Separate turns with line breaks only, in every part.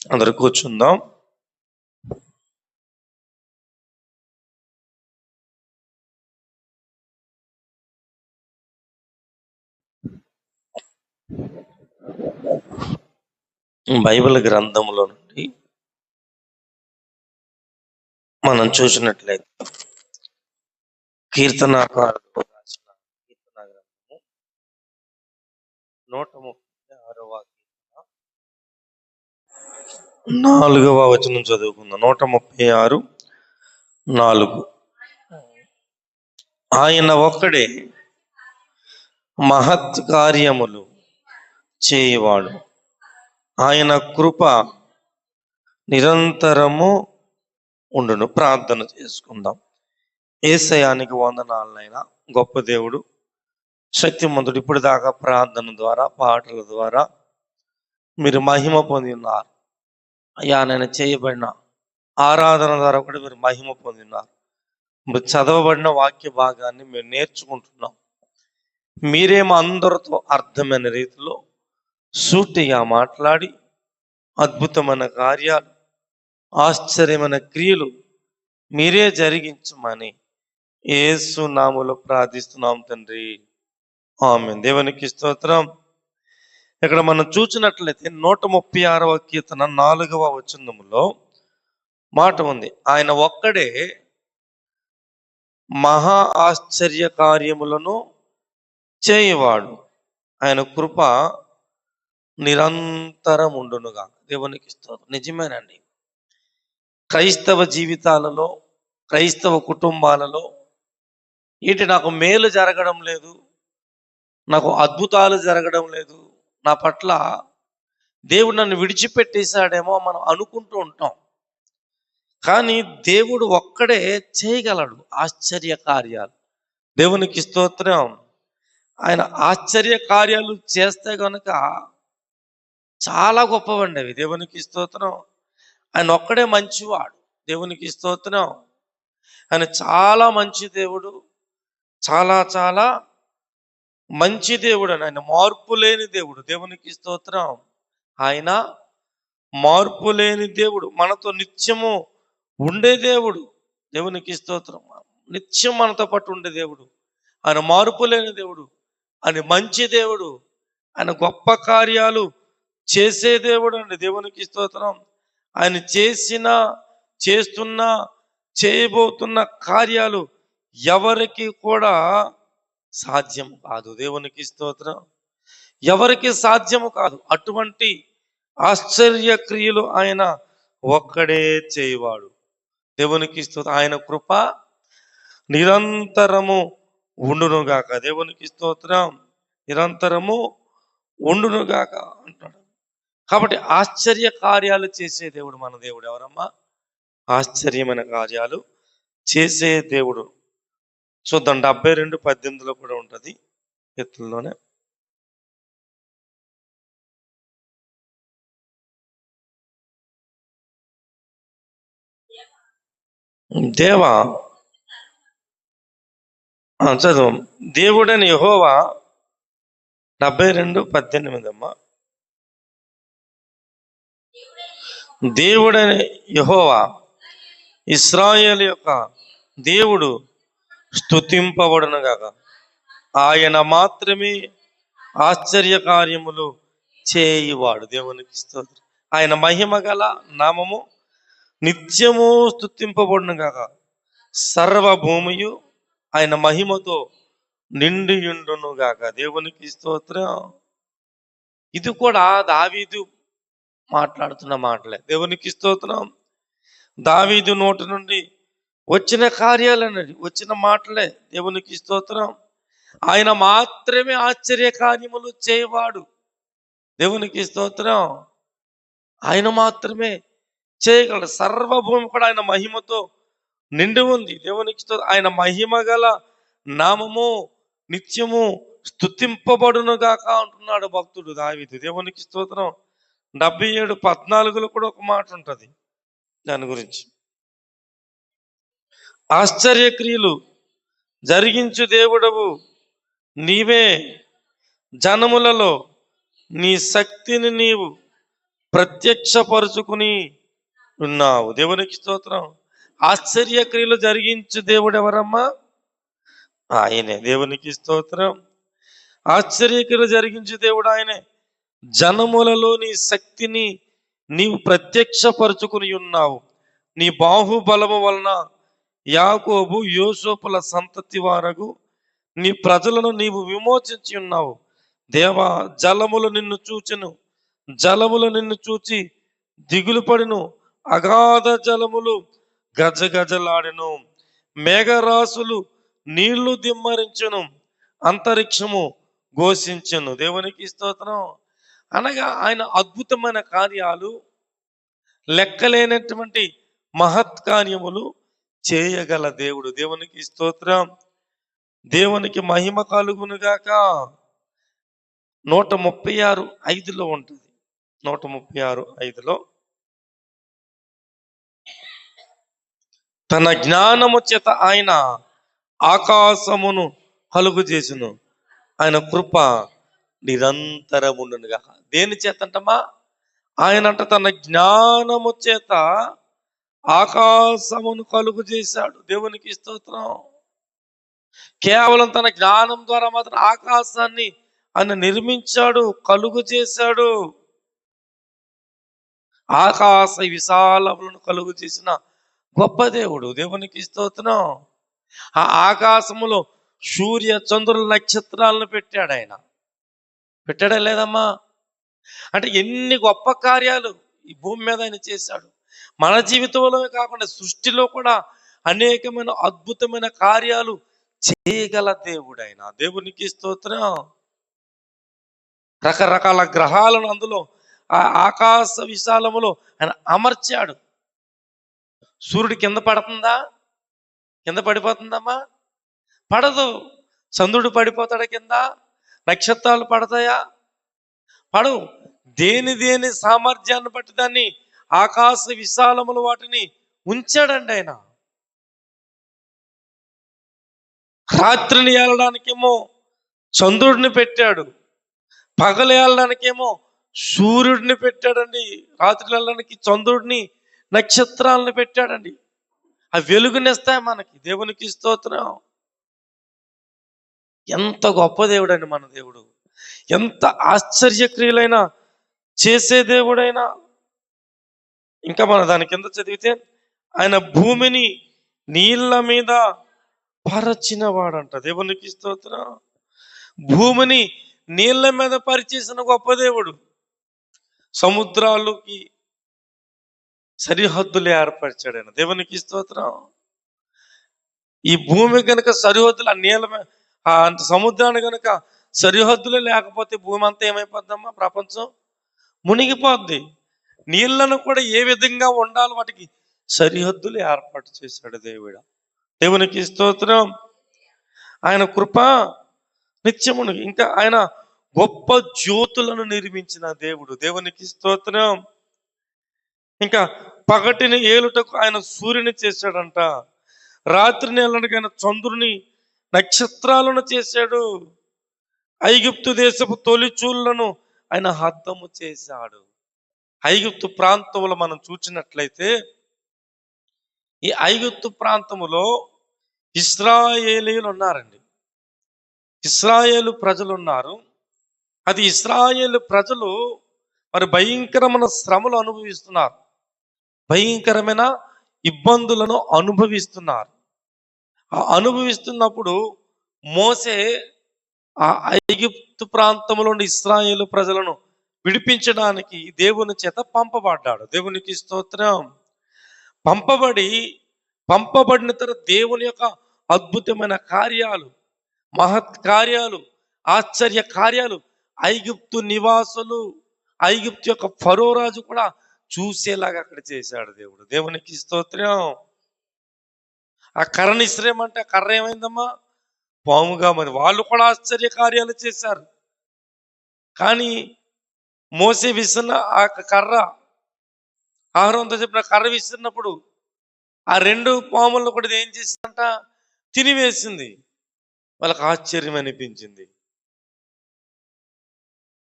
అందరు కూర్చుందాం. బైబిల్ గ్రంథంలో నుండి మనం చూసినట్లయితే కీర్తనాకారుడు రాసిన కీర్తన గ్రంథము 136వ కీర్తన 4వ వచనం చదువుకుందాం. 136:4. ఆయన ఒక్కడే మహత్ కార్యములు చేయవాడు, ఆయన కృప నిరంతరము ఉండును. ప్రార్థన చేసుకుందాం. యేసయ్యానికి వందనాలనైనా, గొప్ప దేవుడు, శక్తిమంతుడు. ఇప్పుడు దాకా ప్రార్థన ద్వారా, పాటల ద్వారా మీరు మహిమ పొంది ఉన్నారు అయ్యా. నేను చేయబడిన ఆరాధన ద్వారా కూడా మీరు మహిమ పొందినారు. మీరు చదవబడిన వాక్య భాగాన్ని మేము నేర్చుకుంటున్నాం. మీరేమో అందరితో అర్థమైన రీతిలో సూటిగా మాట్లాడి అద్భుతమైన కార్యాలు, ఆశ్చర్యమైన క్రియలు మీరే జరిగించమని యేసు నామములో ప్రార్థిస్తున్నాం తండ్రి, ఆమేన్. దేవునికి స్తోత్రం. ఇక్కడ మనం చూసినట్లయితే 136వ కీర్తన 4వ వచనములో మాట ఉంది, ఆయన ఒక్కడే మహా ఆశ్చర్య కార్యములను చేయవాడు, ఆయన కృప నిరంతరం ఉండునుగా. దేవునికి స్తోత్రం. నిజమేనండి. క్రైస్తవ జీవితాలలో, క్రైస్తవ కుటుంబాలలో నాకు మేలు జరగడం లేదు, నాకు అద్భుతాలు జరగడం లేదు, నా పట్ల దేవుడు నన్ను విడిచిపెట్టేశాడేమో మనం అనుకుంటూ ఉంటాం. కానీ దేవుడు ఒక్కడే చేయగలడు ఆశ్చర్య కార్యాలు. దేవునికి స్తోత్రం. ఆయన ఆశ్చర్య కార్యాలు చేస్తే కనుక చాలా గొప్పవండి అవి. దేవునికి స్తోత్రం. ఆయన ఒక్కడే మంచివాడు. దేవునికి స్తోత్రం. ఆయన చాలా మంచి దేవుడు, చాలా చాలా మంచి దేవుడు అని. ఆయన మార్పు లేని దేవుడు. దేవునికి స్తోత్రం. ఆయన మార్పు లేని దేవుడు, మనతో నిత్యము ఉండే దేవుడు. దేవునికి స్తోత్రం. నిత్యం మనతో పాటు ఉండే దేవుడు, ఆయన మార్పు లేని దేవుడు, ఆయన మంచి దేవుడు, ఆయన గొప్ప కార్యాలు చేసే దేవుడు అండి. దేవునికి స్తోత్రం. ఆయన చేస్తున్న చేయబోతున్న కార్యాలు ఎవరికి కూడా సాధ్యం కాదు. దేవునికి స్తోత్రం. ఎవరికి సాధ్యము కాదు. అటువంటి ఆశ్చర్య క్రియలు ఆయన ఒక్కడే చేయవాడు. దేవునికి స్తోత్రం. ఆయన కృప నిరంతరము ఉండునుగాక. దేవునికి స్తోత్రం. నిరంతరము ఉండునుగాక అంటాడు. కాబట్టి ఆశ్చర్య కార్యాలు చేసే దేవుడు మన దేవుడు. ఎవరమ్మా? ఆశ్చర్యమైన కార్యాలు చేసే దేవుడు. చూద్దాం. 72:18 కూడా ఉంటుంది ఎత్తుల్లోనే. దేవా చదువు. దేవుడని యెహోవా 72:18 అమ్మా. దేవుడని యెహోవా ఇశ్రాయేలు యొక్క దేవుడు స్తుతింపబడును గాక. ఆయన మాత్రమే ఆశ్చర్య కార్యములు చేయువాడు. దేవునికి స్తోత్రం. ఆయన మహిమ గల నామము నిత్యము స్తుతింపబడును గాక. సర్వభూమియు ఆయన మహిమతో నిండియుండును గాక. దేవునికి స్తోత్రం. ఇది కూడా దావీదు మాట్లాడుతున్న మాటలే. దేవునికి స్తోత్రం. దావీదు నోటి నుండి వచ్చిన కార్యాలన్నది, వచ్చిన మాటలే. దేవునికి స్తోత్రం. ఆయన మాత్రమే ఆశ్చర్య కార్యములు చేయవాడు. దేవునికి స్తోత్రం. ఆయన మాత్రమే చేయగలడు. సర్వభూమి కూడా ఆయన మహిమతో నిండి ఉంది. దేవునికి స్తోత్రం. ఆయన మహిమ గల నామము నిత్యము స్తుతింపబడునుగాక అంటున్నాడు భక్తుడు దావీదు. దేవునికి స్తోత్రం. 77:14 కూడా ఒక మాట ఉంటుంది దాని గురించి. ఆశ్చర్యక్రియలు జరిగించు దేవుడవు నీవే, జనములలో నీ శక్తిని నీవు ప్రత్యక్షపరుచుకుని ఉన్నావు. దేవునికి స్తోత్రం. ఆశ్చర్యక్రియలు జరిగించు దేవుడు ఎవరమ్మా? ఆయనే. దేవునికి స్తోత్రం. ఆశ్చర్యక్రియలు జరిగించు దేవుడు ఆయనే. జనములలో నీ శక్తిని నీవు ప్రత్యక్షపరుచుకుని ఉన్నావు. నీ బాహుబలము వలన యాకోబు యోసేపుల సంతతి వారగు నీ ప్రజలను నీవు విమోచించి ఉన్నావు. దేవా, జలములు నిన్ను చూచెను, జలములు నిన్ను చూచి దిగులు పడిను, అగాధ జలములు గజగజలాడెను, మేఘరాశులు నీళ్లు దిమ్మరించెను, అంతరిక్షము ఘోషించెను. దేవునికి స్తోత్రం. అనగా ఆయన అద్భుతమైన కార్యాలు, లెక్కలేనటువంటి మహత్కార్యములు చేయగల దేవుడు. దేవునికి స్తోత్రం. దేవునికి మహిమ కలుగునుగాక. 136:5 ఉంటుంది. 136:5 తన జ్ఞానము చేత ఆయన ఆకాశమును కలుగు చేసిన ఆయన కృప నిరంతరముండునుగా. దేని చేతంటమా? ఆయనంట తన జ్ఞానము చేత ఆకాశమును కలుగు చేశాడు. దేవునికి స్తోత్రం. కేవలం తన జ్ఞానం ద్వారా మాత్రం ఆకాశాన్ని ఆయన నిర్మించాడు, కలుగు చేశాడు. ఆకాశ విశాలములను కలుగు చేసిన గొప్ప దేవుడు. దేవునికి స్తోత్రం. ఆ ఆకాశములో సూర్య చంద్రుల నక్షత్రాలను పెట్టాడు ఆయన. పెట్టాడా లేదమ్మా? అంటే ఎన్ని గొప్ప కార్యాలు ఈ భూమి మీద ఆయన చేశాడు. మన జీవితంలోనే కాకుండా సృష్టిలో కూడా అనేకమైన అద్భుతమైన కార్యాలు చేయగల దేవుడు ఆయన. దేవునికి స్తోత్రం. రకరకాల గ్రహాలను అందులో ఆ ఆకాశ విశాలములో ఆయన అమర్చాడు. సూర్యుడు కింద పడుతుందా? కింద పడిపోతుందమ్మా? పడదు. చంద్రుడు పడిపోతాడా కింద? నక్షత్రాలు పడతాయా? పడవు. దేని సామర్థ్యాన్ని బట్టి దాన్ని ఆకాశ విశాలములు వాటిని ఉంచాడండి ఆయన. రాత్రిని ఏలడానికేమో చంద్రుడిని పెట్టాడు, పగలు ఏలడానికేమో సూర్యుడిని పెట్టాడండి. రాత్రి వెళ్ళడానికి చంద్రుడిని, నక్షత్రాలను పెట్టాడండి. ఆ వెలుగునిస్తాయి మనకి. దేవునికి స్తోత్రం. ఎంత గొప్ప దేవుడండి మన దేవుడు. ఎంత ఆశ్చర్యక్రియలైనా చేసే దేవుడైనా. ఇంకా మన దాని కింద చదివితే ఆయన భూమిని నీళ్ళ మీద పరచిన వాడంట. దేవునికి స్తోత్రం. భూమిని నీళ్ళ మీద పరిచేసిన గొప్ప దేవుడు. సముద్రాలకి సరిహద్దులు ఏర్పరిచాడు ఆయన. దేవునికి స్తోత్రం. ఈ భూమి కనుక సరిహద్దులు, ఆ నీళ్ళ ఆ సముద్రాన్ని కనుక సరిహద్దులు లేకపోతే భూమి అంతా ఏమైపోద్దమ్మా? ప్రపంచం మునిగిపోద్ది. నీళ్లను కూడా ఏ విధంగా ఉండాలి వాటికి సరిహద్దులు ఏర్పాటు చేశాడు దేవుడు. దేవునికి స్తోత్రం. ఆయన కృప నిత్యమును. ఇంకా ఆయన గొప్ప జ్యోతులను నిర్మించిన దేవుడు. దేవునికి స్తోత్రం. ఇంకా పగటిని ఏలుటకు ఆయన సూర్యుని చేశాడంట. రాత్రిని ఏలడానికి ఆయన చంద్రుని, నక్షత్రాలను చేశాడు. ఐగుప్తు దేశపు తొలిచూళ్లను ఆయన హద్దము చేశాడు. ఐగుప్తు ప్రాంతంలో మనం చూసినట్లయితే ఈ ఐగుప్తు ప్రాంతములో ఇశ్రాయేలీయులు ఉన్నారండి. ఇశ్రాయేలు ప్రజలు ఉన్నారు. అది ఇశ్రాయేలు ప్రజలు మరి భయంకరమైన శ్రమలు అనుభవిస్తున్నారు, భయంకరమైన ఇబ్బందులను అనుభవిస్తున్నారు. ఆ అనుభవిస్తున్నప్పుడు మోసే ఆ ఐగుప్తు ప్రాంతంలో ఇశ్రాయేలు ప్రజలను విడిపించడానికి దేవుని చేత పంపబడ్డాడు. దేవునికి స్తోత్రం. పంపబడిన తర్వాత దేవుని యొక్క అద్భుతమైన కార్యాలు, మహత్ కార్యాలు, ఆశ్చర్య కార్యాలు ఐగుప్తు నివాసులు, ఐగుప్తు యొక్క ఫరో రాజు కూడా చూసేలాగా అక్కడ చేశాడు దేవుడు. దేవునికి స్తోత్రం. ఆ కర్రని ఇస్రేమంటే ఆ కర్ర ఏమైందమ్మా? పాముగా. మరి వాళ్ళు కూడా ఆశ్చర్య కార్యాలు చేశారు. కానీ మోసే విసిరిన ఆ కర్ర, ఆహారంతో చెప్పిన కర్ర విసిరినప్పుడు ఆ 2 పాములను కూడా ఏం చేసిందంట? తినివేసింది. వాళ్ళకి ఆశ్చర్యం అనిపించింది.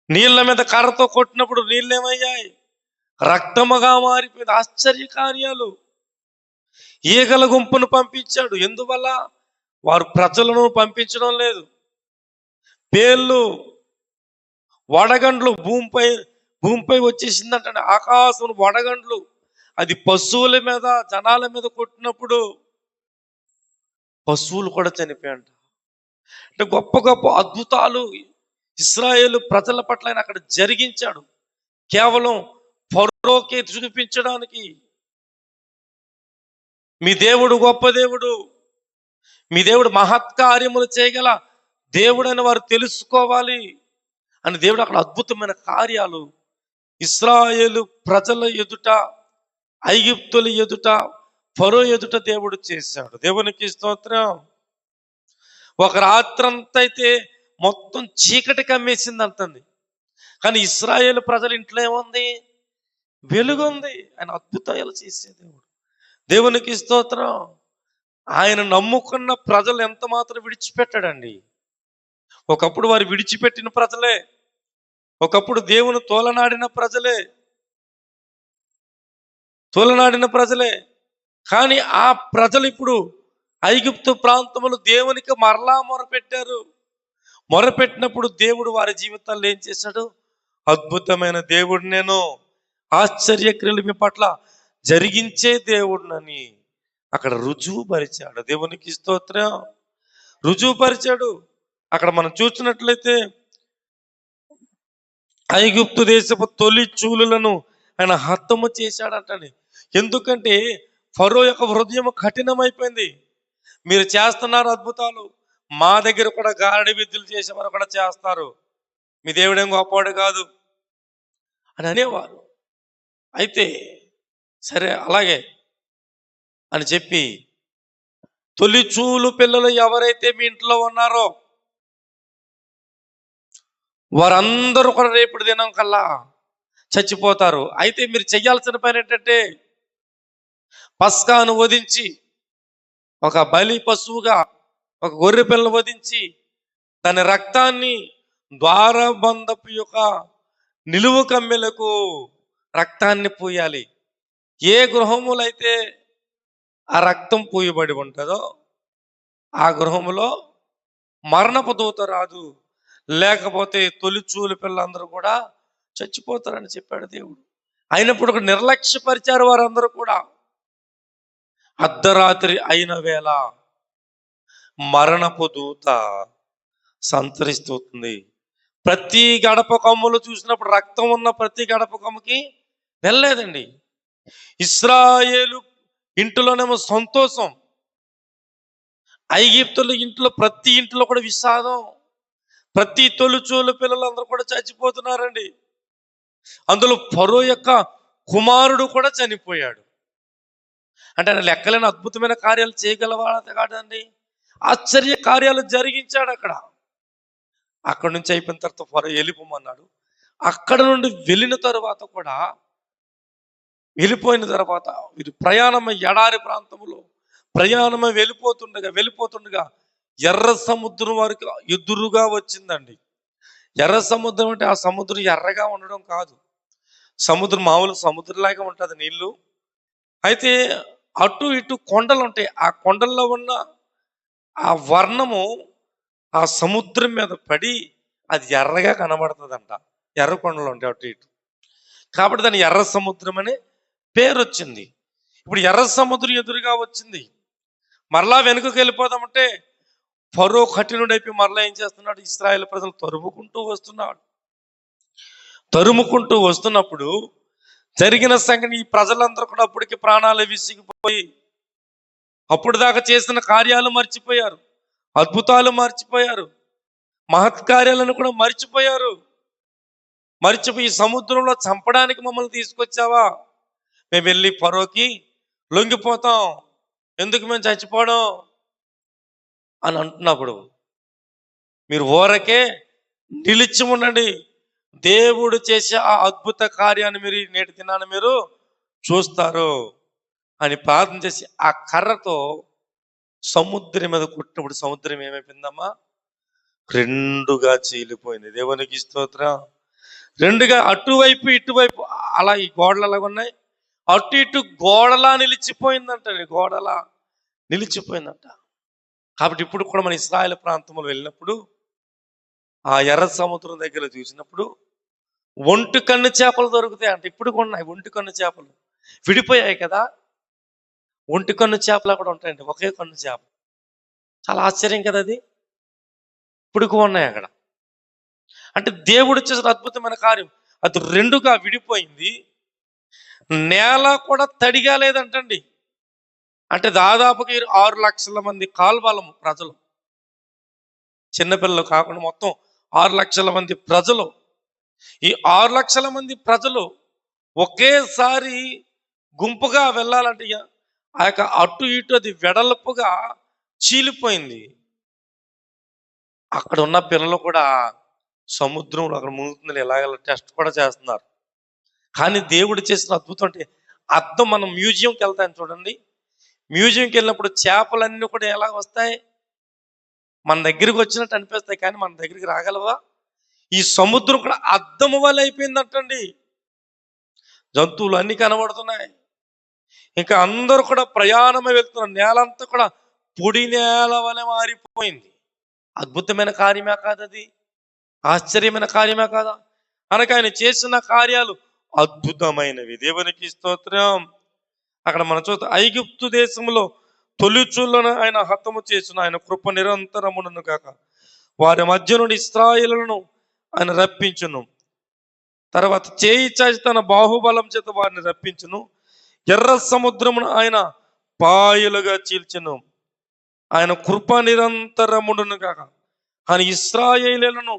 నీళ్ళ మీద కర్రతో కొట్టినప్పుడు నీళ్ళు ఏమయ్యాయి? రక్తముగా మారిపోయింది. ఆశ్చర్య కార్యాలు. ఈగల గుంపును పంపించాడు. ఎందువల్ల? వారు ప్రజలను పంపించడం లేదు. పేర్లు, వడగండ్లు భూమిపై వచ్చేసిందంటే, ఆకాశం వడగండ్లు. అది పశువుల మీద, జనాల మీద కొట్టినప్పుడు పశువులు కూడా చనిపోయాయంట. అంటే గొప్ప గొప్ప అద్భుతాలు ఇశ్రాయేలు ప్రజల పట్ల ఆయన అక్కడ జరిగించాడు. కేవలం ఫరోకే చూపించడానికి. మీ దేవుడు గొప్ప దేవుడు, మీ దేవుడు మహత్కార్యములు చేయగల దేవుడని వారు తెలుసుకోవాలి అని దేవుడు అక్కడ అద్భుతమైన కార్యాలు ఇశ్రాయేలు ప్రజల ఎదుట, ఐగుప్తుల ఎదుట, ఫరో ఎదుట దేవుడు చేశాడు. దేవునికి స్తోత్రం. ఒక రాత్రంతా అయితే మొత్తం చీకటి కమ్మేసింది అంటుంది. కానీ ఇశ్రాయేలు ప్రజల ఇంట్లో ఏముంది? వెలుగుంది. ఆయన అద్భుతాలు చేసే దేవుడు. దేవునికి స్తోత్రం. ఆయన నమ్ముకున్న ప్రజలు ఎంత మాత్రం విడిచిపెట్టాడండి. ఒకప్పుడు వారు విడిచిపెట్టిన ప్రజలే, ఒకప్పుడు దేవుని తోలనాడిన ప్రజలే. కానీ ఆ ప్రజలు ఇప్పుడు ఐగుప్తు ప్రాంతములు దేవునికి మరలా మొరపెట్టినప్పుడు దేవుడు వారి జీవితాల్లో ఏం చేశాడు? అద్భుతమైన దేవుడు నేను, ఆశ్చర్యక్రియలు మీ పట్ల జరిగించే దేవుడినని అక్కడ రుజువుపరిచాడు. దేవునికి స్తోత్రం. రుజువుపరిచాడు. అక్కడ మనం చూసినట్లయితే ఐగుప్తు దేశపు తొలి చూలులను ఆయన హతము చేశాడంటండి. ఎందుకంటే ఫరో యొక్క హృదయం కఠినమైపోయింది. మీరు చేస్తున్నారు అద్భుతాలు, మా దగ్గర కూడా గారడి విద్యలు చేసేవారు కూడా చేస్తారు, మీ దేవుడేం గొప్పవాడు కాదు అని అనేవారు. అయితే సరే అలాగే అని చెప్పి తొలి చూలు పిల్లలు ఎవరైతే మీ ఇంట్లో ఉన్నారో వారందరూ కూడా రేపటి దినం కల్లా చచ్చిపోతారు. అయితే మీరు చెయ్యాల్సిన పని ఏంటంటే పస్కాను వధించి, ఒక బలి పశువుగా ఒక గొర్రె పిల్లను వధించి దాని రక్తాన్ని ద్వారబంధపు యొక్క నిలువు కమ్మెలకు రక్తాన్ని పూయాలి. ఏ గృహములైతే ఆ రక్తం పూయబడి ఉంటుందో ఆ గృహములో మరణపు దూత రాదు, లేకపోతే తొలిచూలు పిల్లలందరూ కూడా చచ్చిపోతారని చెప్పాడు దేవుడు. అయినప్పుడు ఒక నిర్లక్ష్యపరిచారు వారందరూ కూడా. అర్ధరాత్రి అయిన వేళ మరణపు దూత సంతరిస్తుంది. ప్రతి గడప కొమ్మలు చూసినప్పుడు రక్తం ఉన్న ప్రతి గడప కొమ్మకి వెళ్ళలేదండి. ఇశ్రాయేలు ఇంటిలోనేమో సంతోషం, ఐగుప్తుల ఇంట్లో ప్రతి ఇంట్లో కూడా విషాదం. ప్రతి తొలిచూలు పిల్లలందరూ కూడా చచ్చిపోతున్నారండి. అందులో ఫరో యొక్క కుమారుడు కూడా చనిపోయాడు. అంటే ఆయన లెక్కలేని అద్భుతమైన కార్యాలు చేయగలవాడు కాదండి. ఆశ్చర్య కార్యాలు జరిగించాడు అక్కడ నుంచి అయిపోయిన తర్వాత ఫరో వెళ్ళిపోమన్నాడు. అక్కడ నుండి వెళ్ళిన తర్వాత కూడా, వెళ్ళిపోయిన తర్వాత వీరు ప్రయాణమై ఎడారి ప్రాంతంలో ప్రయాణమై వెళ్ళిపోతుండగా ఎర్ర సముద్రం వారికి ఎదురుగా వచ్చిందండి. ఎర్ర సముద్రం అంటే ఆ సముద్రం ఎర్రగా ఉండడం కాదు, సముద్రం మామూలు సముద్రంలాగా ఉంటుంది నీళ్లు. అయితే అటు ఇటు కొండలు ఉంటాయి. ఆ కొండల్లో ఉన్న ఆ వర్ణము ఆ సముద్రం మీద పడి అది ఎర్రగా కనబడుతుందంట. ఎర్ర కొండలు ఉంటాయి అటు ఇటు, కాబట్టి దాని ఎర్ర సముద్రం అనే పేరు వచ్చింది. ఇప్పుడు ఎర్ర సముద్రం ఎదురుగా వచ్చింది. మరలా వెనుకకు వెళ్ళిపోదామంటే ఫరో కఠినుడైపోయి మరలా ఏం చేస్తున్నాడు? ఇశ్రాయేలు ప్రజలు తరుముకుంటూ వస్తున్నప్పుడు జరిగిన సంగతి ఈ ప్రజలందరూ కూడా అప్పటికి ప్రాణాలు విసిగిపోయి అప్పుడు దాకా చేసిన కార్యాలు మర్చిపోయారు, అద్భుతాలు మర్చిపోయారు, మహత్కార్యాలను కూడా మర్చిపోయి సముద్రంలో చంపడానికి మమ్మల్ని తీసుకొచ్చావా? మేము వెళ్ళి ఫరోకి లొంగిపోతాం, ఎందుకు మేము చచ్చిపోవడం అని అంటున్నప్పుడు మీరు ఊరకే నిలిచి ఉండండి, దేవుడు చేసే ఆ అద్భుత కార్యాన్ని మీరు నేటి దినాన్ని మీరు చూస్తారు అని ప్రార్థన చేసి ఆ కర్రతో సముద్రం మీద కొట్టినప్పుడు సముద్రం ఏమైపోయిందమ్మా? రెండుగా చీలిపోయింది. దేవునికి స్తోత్రం. రెండుగా, అటువైపు ఇటువైపు అలా ఈ గోడలు అలాగ ఉన్నాయి, అటు ఇటు గోడలా నిలిచిపోయిందంట, గోడలా నిలిచిపోయిందంట. కాబట్టి ఇప్పుడు కూడా మన ఇశ్రాయేలు ప్రాంతంలో వెళ్ళినప్పుడు ఆ ఎర్ర సముద్రం దగ్గర చూసినప్పుడు ఒంటి కన్ను చేపలు దొరుకుతాయి అంట. ఇప్పుడు కూడా ఉన్నాయి ఒంటి కన్ను చేపలు, విడిపోయాయి కదా. ఒంటి కన్ను చేపలు అక్కడ ఉంటాయండి, ఒకే కన్ను చేప. చాలా ఆశ్చర్యం కదా అది. ఇప్పుడు కూడా ఉన్నాయి అక్కడ. అంటే దేవుడు చేసిన అద్భుతమైన కార్యం. అది రెండుగా విడిపోయింది, నేల కూడా తడిగా లేదంటండి. అంటే దాదాపుగా 6 లక్షల మంది కాల్బలము ప్రజలు, చిన్నపిల్లలు కాకుండా మొత్తం 6 లక్షల మంది ప్రజలు. ఈ 6 లక్షల మంది ప్రజలు ఒకేసారి గుంపుగా వెళ్ళాలంటే ఆ యొక్క అటు ఇటు అది వెడల్పుగా చీలిపోయింది. అక్కడ ఉన్న పిల్లలు కూడా సముద్రంలో అక్కడ మునుగుతుంది ఎలాగ టెస్ట్ కూడా చేస్తున్నారు. కానీ దేవుడు చేసిన అద్భుతం అంటే అద్దం. మనం మ్యూజియంకి వెళ్తాం చూడండి, మ్యూజియంకి వెళ్ళినప్పుడు చేపలన్నీ కూడా ఎలా వస్తాయి, మన దగ్గరికి వచ్చినట్టు అనిపిస్తాయి, కానీ మన దగ్గరికి రాగలవా? ఈ సముద్రం కూడా అద్దము వల్ల అయిపోయిందంటండి. జంతువులు అన్ని కనబడుతున్నాయి. ఇంకా అందరూ కూడా ప్రయాణమే వెళ్తున్నారు. నేలంతా కూడా పొడి నేల వలె మారిపోయింది. అద్భుతమైన కార్యమే కాదది, ఆశ్చర్యమైన కార్యమే కాదా? అనక ఆయన చేసిన కార్యాలు అద్భుతమైనవి. దేవునికి స్తోత్రం. అక్కడ మనం చూస్తే ఐగుప్తు దేశంలో తొలిచూలను ఆయన హతము చేసిన ఆయన కృప నిరంతరమును కాక వారి మధ్య నుండి ఇశ్రాయేలును ఆయన రప్పించును. తర్వాత చేయి చాచి తన బాహుబలం చేత వారిని రప్పించును. ఎర్ర సముద్రమును ఆయన పాయలుగా చీల్చెను. ఆయన కృప నిరంతరమును కాక ఆయన ఇశ్రాయేలును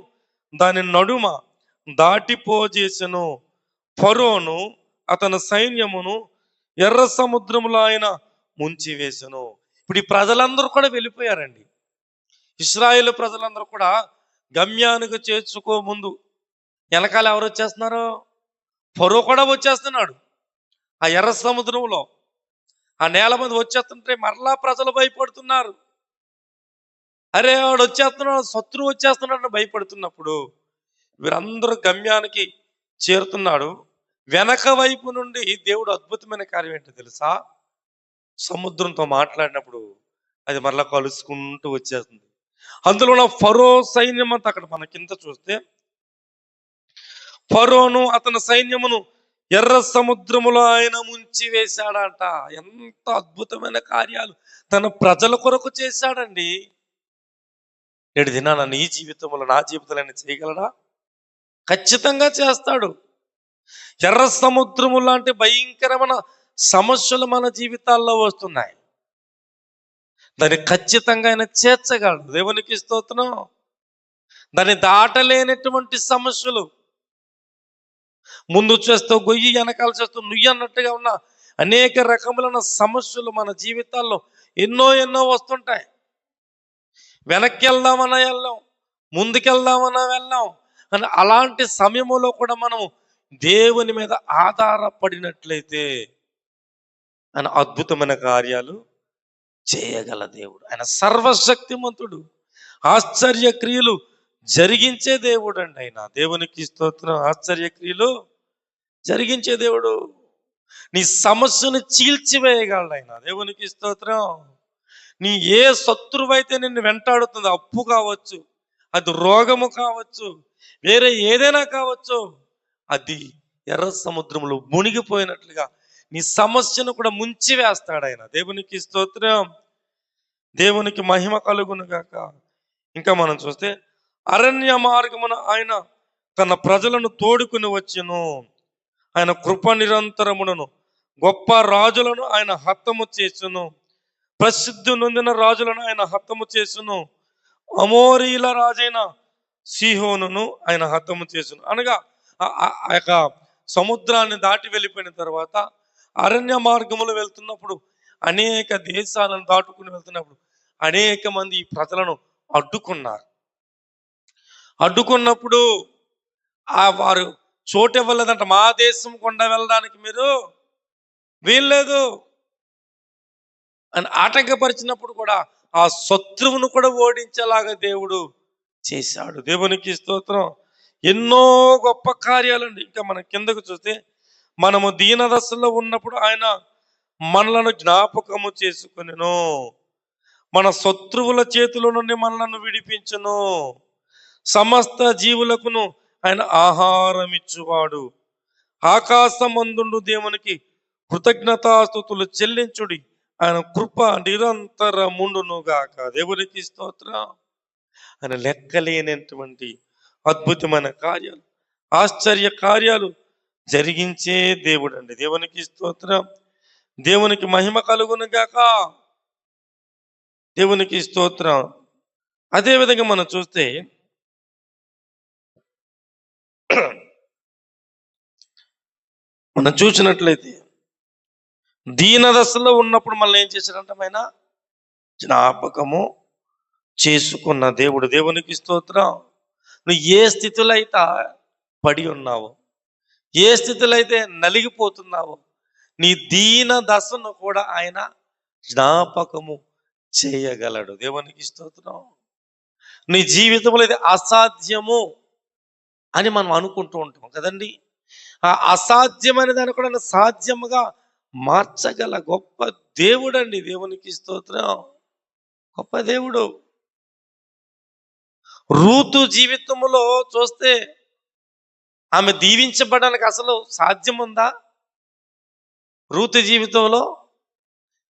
దాని నడుమ దాటిపోజేసెను. ఫరోను అతని సైన్యమును ఎర్ర సముద్రములో ఆయన ముంచివేసెను. ఇప్పుడు ఈ ప్రజలందరూ కూడా వెళ్ళిపోయారండి. ఇశ్రాయేలు ప్రజలందరూ కూడా గమ్యానికి చేర్చుకో ముందు వెనకాల ఎవరు వచ్చేస్తున్నారు? ఫరో కూడా వచ్చేస్తున్నాడు. ఆ ఎర్ర సముద్రంలో ఆ నేల మీద వచ్చేస్తుంటే మరలా ప్రజలు భయపడుతున్నారు. అరే వాడు వచ్చేస్తున్నాడు, శత్రువు వచ్చేస్తున్నాడు భయపడుతున్నప్పుడు వీరందరూ గమ్యానికి చేరుతున్నాడు. వెనక వైపు నుండి దేవుడు అద్భుతమైన కార్యం ఏంటో తెలుసా? సముద్రంతో మాట్లాడినప్పుడు అది మరలా కలుసుకుంటూ వచ్చేస్తుంది. అందులో ఉన్న ఫరో సైన్యం అంతా అక్కడ మన కింద చూస్తే ఫరోను అతని సైన్యమును ఎర్ర సముద్రములో ఆయన ముంచి వేశాడంట. ఎంత అద్భుతమైన కార్యాలు తన ప్రజల కొరకు చేశాడండి. నేడు దినాన నీ జీవితంలో నా జీవితంలో చేయగలడా? ఖచ్చితంగా చేస్తాడు. ఎర్ర సముద్రము లాంటి భయంకరమైన సమస్యలు మన జీవితాల్లో వస్తున్నాయి, దాన్ని ఖచ్చితంగా ఆయన చేర్చగలడు. దేవునికి స్తోత్రం. దాన్ని దాటలేనటువంటి సమస్యలు, ముందు చేస్తూ గొయ్యి వెనకాల చేస్తూ నుయ్యి అన్నట్టుగా ఉన్న అనేక రకములైన సమస్యలు మన జీవితాల్లో ఎన్నో వస్తుంటాయి. వెనక్కి వెళ్దామన్నా వెళ్ళాం, ముందుకెళ్దామన్నా వెళ్ళాం. అని అలాంటి సమయంలో కూడా మనం దేవుని మీద ఆధారపడినట్లయితే ఆయన అద్భుతమైన కార్యాలు చేయగల దేవుడు. ఆయన సర్వశక్తిమంతుడు, ఆశ్చర్య క్రియలు జరిగించే దేవుడు అండి ఆయన. దేవునికి స్తోత్రం. ఆశ్చర్యక్రియలు జరిగించే దేవుడు. నీ సమస్యను చీల్చివేయగలడు ఆయన. దేవునికి స్తోత్రం. నీ ఏ శత్రువైతే నిన్ను వెంటాడుతుందో, అప్పు కావచ్చు, అది రోగము కావచ్చు, వేరే ఏదైనా కావచ్చు, అది ఎర్ర సముద్రంలో మునిగిపోయినట్లుగా నీ సమస్యను కూడా ముంచి వేస్తాడు ఆయన. దేవునికి స్తోత్రం. దేవునికి మహిమ కలుగును గాక. ఇంకా మనం చూస్తే అరణ్య మార్గమున ఆయన తన ప్రజలను తోడుకుని వచ్చెను. ఆయన కృప నిరంతరమును గొప్ప రాజులను ఆయన హతము చేసును. ప్రసిద్ధి నొందిన రాజులను ఆయన హతము చేసును. అమోరీల రాజైన సీహోనును ఆయన హతము చేసును. అనగా ఆ యొక్క సముద్రాన్ని దాటి వెళ్ళిపోయిన తర్వాత అరణ్య మార్గములు వెళ్తున్నప్పుడు, అనేక దేశాలను దాటుకుని వెళ్తున్నప్పుడు అనేక మంది ఈ ప్రజలను అడ్డుకున్నారు. అడ్డుకున్నప్పుడు వారు చోటు ఇవ్వలేదంట. మా దేశం కొండ వెళ్ళడానికి మీరు వీల్లేదు అని ఆటంకపరిచినప్పుడు కూడా ఆ శత్రువును కూడా ఓడించేలాగా దేవుడు చేశాడు. దేవునికి స్తోత్రం. ఎన్నో గొప్ప కార్యాలండి. ఇంకా మనం కిందకు చూస్తే మనము దీనదశలో ఉన్నప్పుడు ఆయన మనలను జ్ఞాపకము చేసుకొనెను. మన శత్రువుల చేతిలో నుండి మనలను విడిపించును. సమస్త జీవులకును ఆయన ఆహారం ఇచ్చువాడు. ఆకాశమందుండు దేవునికి కృతజ్ఞతాస్తుతులు చెల్లించుడి, ఆయన కృప నిరంతరముండును గాక. దేవునికి స్తోత్రం. ఆయన లెక్కలేనటువంటి అద్భుతమైన కార్యాలు, ఆశ్చర్య కార్యాలు జరిగించే దేవుడు అండి. దేవునికి స్తోత్రం. దేవునికి మహిమ కలుగును గాక. దేవునికి స్తోత్రం. అదే విధంగా మనం చూస్తే మనం చూసినట్లయితే దీనదశలో ఉన్నప్పుడు మనల్ని ఏం చేశాడంటే ఆయన జ్ఞాపకము చేసుకున్న దేవుడు. దేవునికి స్తోత్రం. నువ్వు ఏ స్థితిలో అయితే పడి ఉన్నావో, ఏ స్థితిలో అయితే నలిగిపోతున్నావో, నీ దీన దశను కూడా ఆయన జ్ఞాపకము చేయగలడు. దేవునికి స్తోత్రం. నీ జీవితంలో ఇది అసాధ్యము అని మనం అనుకుంటూ ఉంటాం కదండి. ఆ అసాధ్యమైన దాన్ని కూడా సాధ్యముగా మార్చగల గొప్ప దేవుడు అండి. దేవునికి స్తోత్రం. గొప్ప దేవుడు. రూతు జీవితంలో చూస్తే ఆమె దీవించబడడానికి అసలు సాధ్యం ఉందా రూతు జీవితంలో?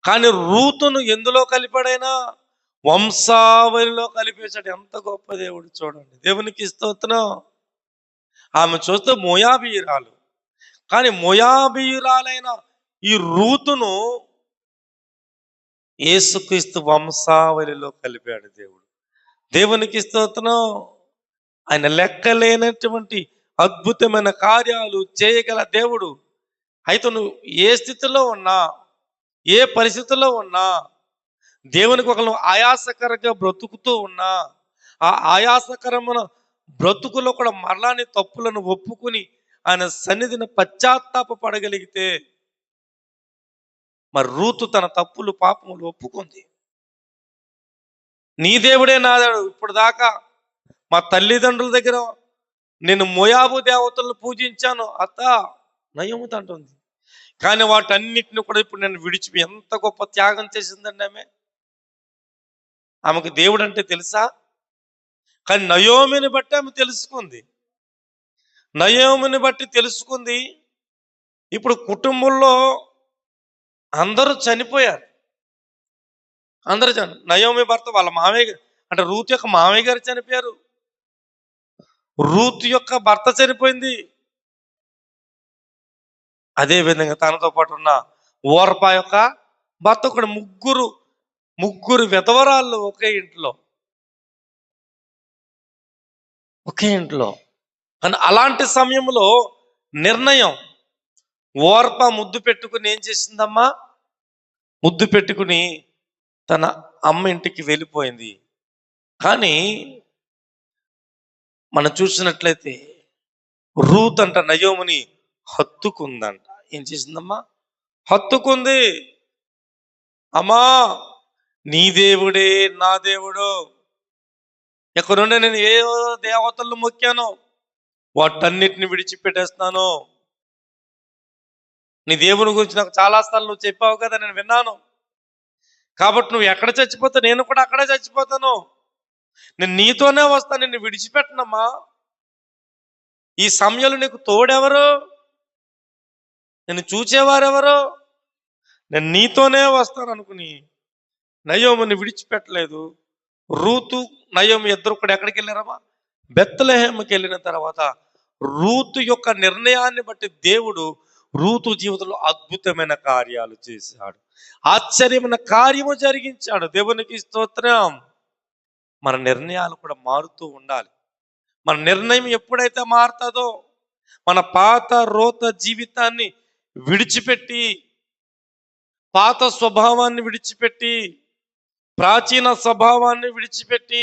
కానీ రూతును ఎందులో కలిపాడైనా వంశావళిలో కలిపేశాడు. ఎంత గొప్ప దేవుడు చూడండి. దేవునికి స్తోత్రం. ఆమె చూస్తే మోయాబీయురాలు, కానీ మోయాబీయురాలైన ఈ రూతును యేసుక్రీస్తు వంశావళిలో కలిపాడు దేవుడు. దేవునికి స్తోత్రం. ఆయన లెక్కలేనటువంటి అద్భుతమైన కార్యాలు చేయగల దేవుడు. అయితే నువ్వు ఏ స్థితిలో ఉన్నా, ఏ పరిస్థితుల్లో ఉన్నా, దేవునికి ఒకళ్ళు ఆయాసకరంగా బ్రతుకుతూ ఉన్నా, ఆ ఆయాసకరమైన బ్రతుకులో కూడా మరలాని తప్పులను ఒప్పుకుని ఆయన సన్నిధిని పశ్చాత్తాప పడగలిగితే, మరి రూతు తన తప్పులు పాపములు ఒప్పుకుంది. నీ దేవుడే నా దేవుడు. ఇప్పుడు దాకా మా తల్లిదండ్రుల దగ్గర నేను మోయాబు దేవతలను పూజించాను అత్త నయముత అంటుంది. కానీ వాటన్నిటిని కూడా ఇప్పుడు నేను విడిచిపోయి, ఎంత గొప్ప త్యాగం చేసిందండి ఆమె. ఆమెకు దేవుడు అంటే తెలుసా? కానీ నయోమిని బట్టి ఆమె తెలుసుకుంది. నయోమిని బట్టి తెలుసుకుంది. ఇప్పుడు కుటుంబంలో అందరూ చనిపోయారు. అందరూ నయోమి భర్త వాళ్ళ మామయ్య అంటే రూతు యొక్క మామయ్య గారు చనిపోయారు. రూతు యొక్క భర్త చనిపోయింది. అదే విధంగా తనతో పాటు ఉన్న ఓర్పా యొక్క భర్త కూడా ముగ్గురు విధవరాళ్ళు ఒకే ఇంట్లో. కానీ అలాంటి సమయంలో నిర్ణయం, ఓర్ప ముద్దు పెట్టుకుని ఏం చేసిందమ్మా? ముద్దు పెట్టుకుని తన అమ్మ ఇంటికి వెళ్ళిపోయింది. కానీ మనం చూసినట్లయితే రూత్ అంట నయోముని హత్తుకుందంట. ఏం చేసిందమ్మా? హత్తుకుంది. అమ్మా, నీ దేవుడే నా దేవుడు. ఎక్కడుండే నేను ఏ దేవతలను మొక్కానో వాటన్నిటిని విడిచిపెట్టేస్తున్నాను. నీ దేవుని గురించి నాకు చాలా సార్లు నువ్వు చెప్పావు కదా, నేను విన్నాను. కాబట్టి నువ్వు ఎక్కడ చచ్చిపోతావు, నేను కూడా అక్కడే చచ్చిపోతాను. నేను నీతోనే వస్తాను, నిన్ను విడిచిపెట్టనమ్మా. ఈ సమయంలో నీకు తోడెవరు? నేను చూచేవారెవరు? నేను నీతోనే వస్తాను అనుకుని నయోముని విడిచిపెట్టలేదు. రూతు నయోము ఇద్దరు కూడా ఎక్కడికి వెళ్ళారమ్మా? బెత్లెహేముకి వెళ్ళిన తర్వాత రూతు యొక్క నిర్ణయాన్ని బట్టి దేవుడు రూతు జీవితంలో అద్భుతమైన కార్యాలు చేశాడు. ఆశ్చర్యమైన కార్యము జరిగించాడు. దేవునికి స్తోత్రం. మన నిర్ణయాలు కూడా మారుతూ ఉండాలి. మన నిర్ణయం ఎప్పుడైతే మారుతుందో, మన పాత రోత జీవితాన్ని విడిచిపెట్టి, పాత స్వభావాన్ని విడిచిపెట్టి, ప్రాచీన స్వభావాన్ని విడిచిపెట్టి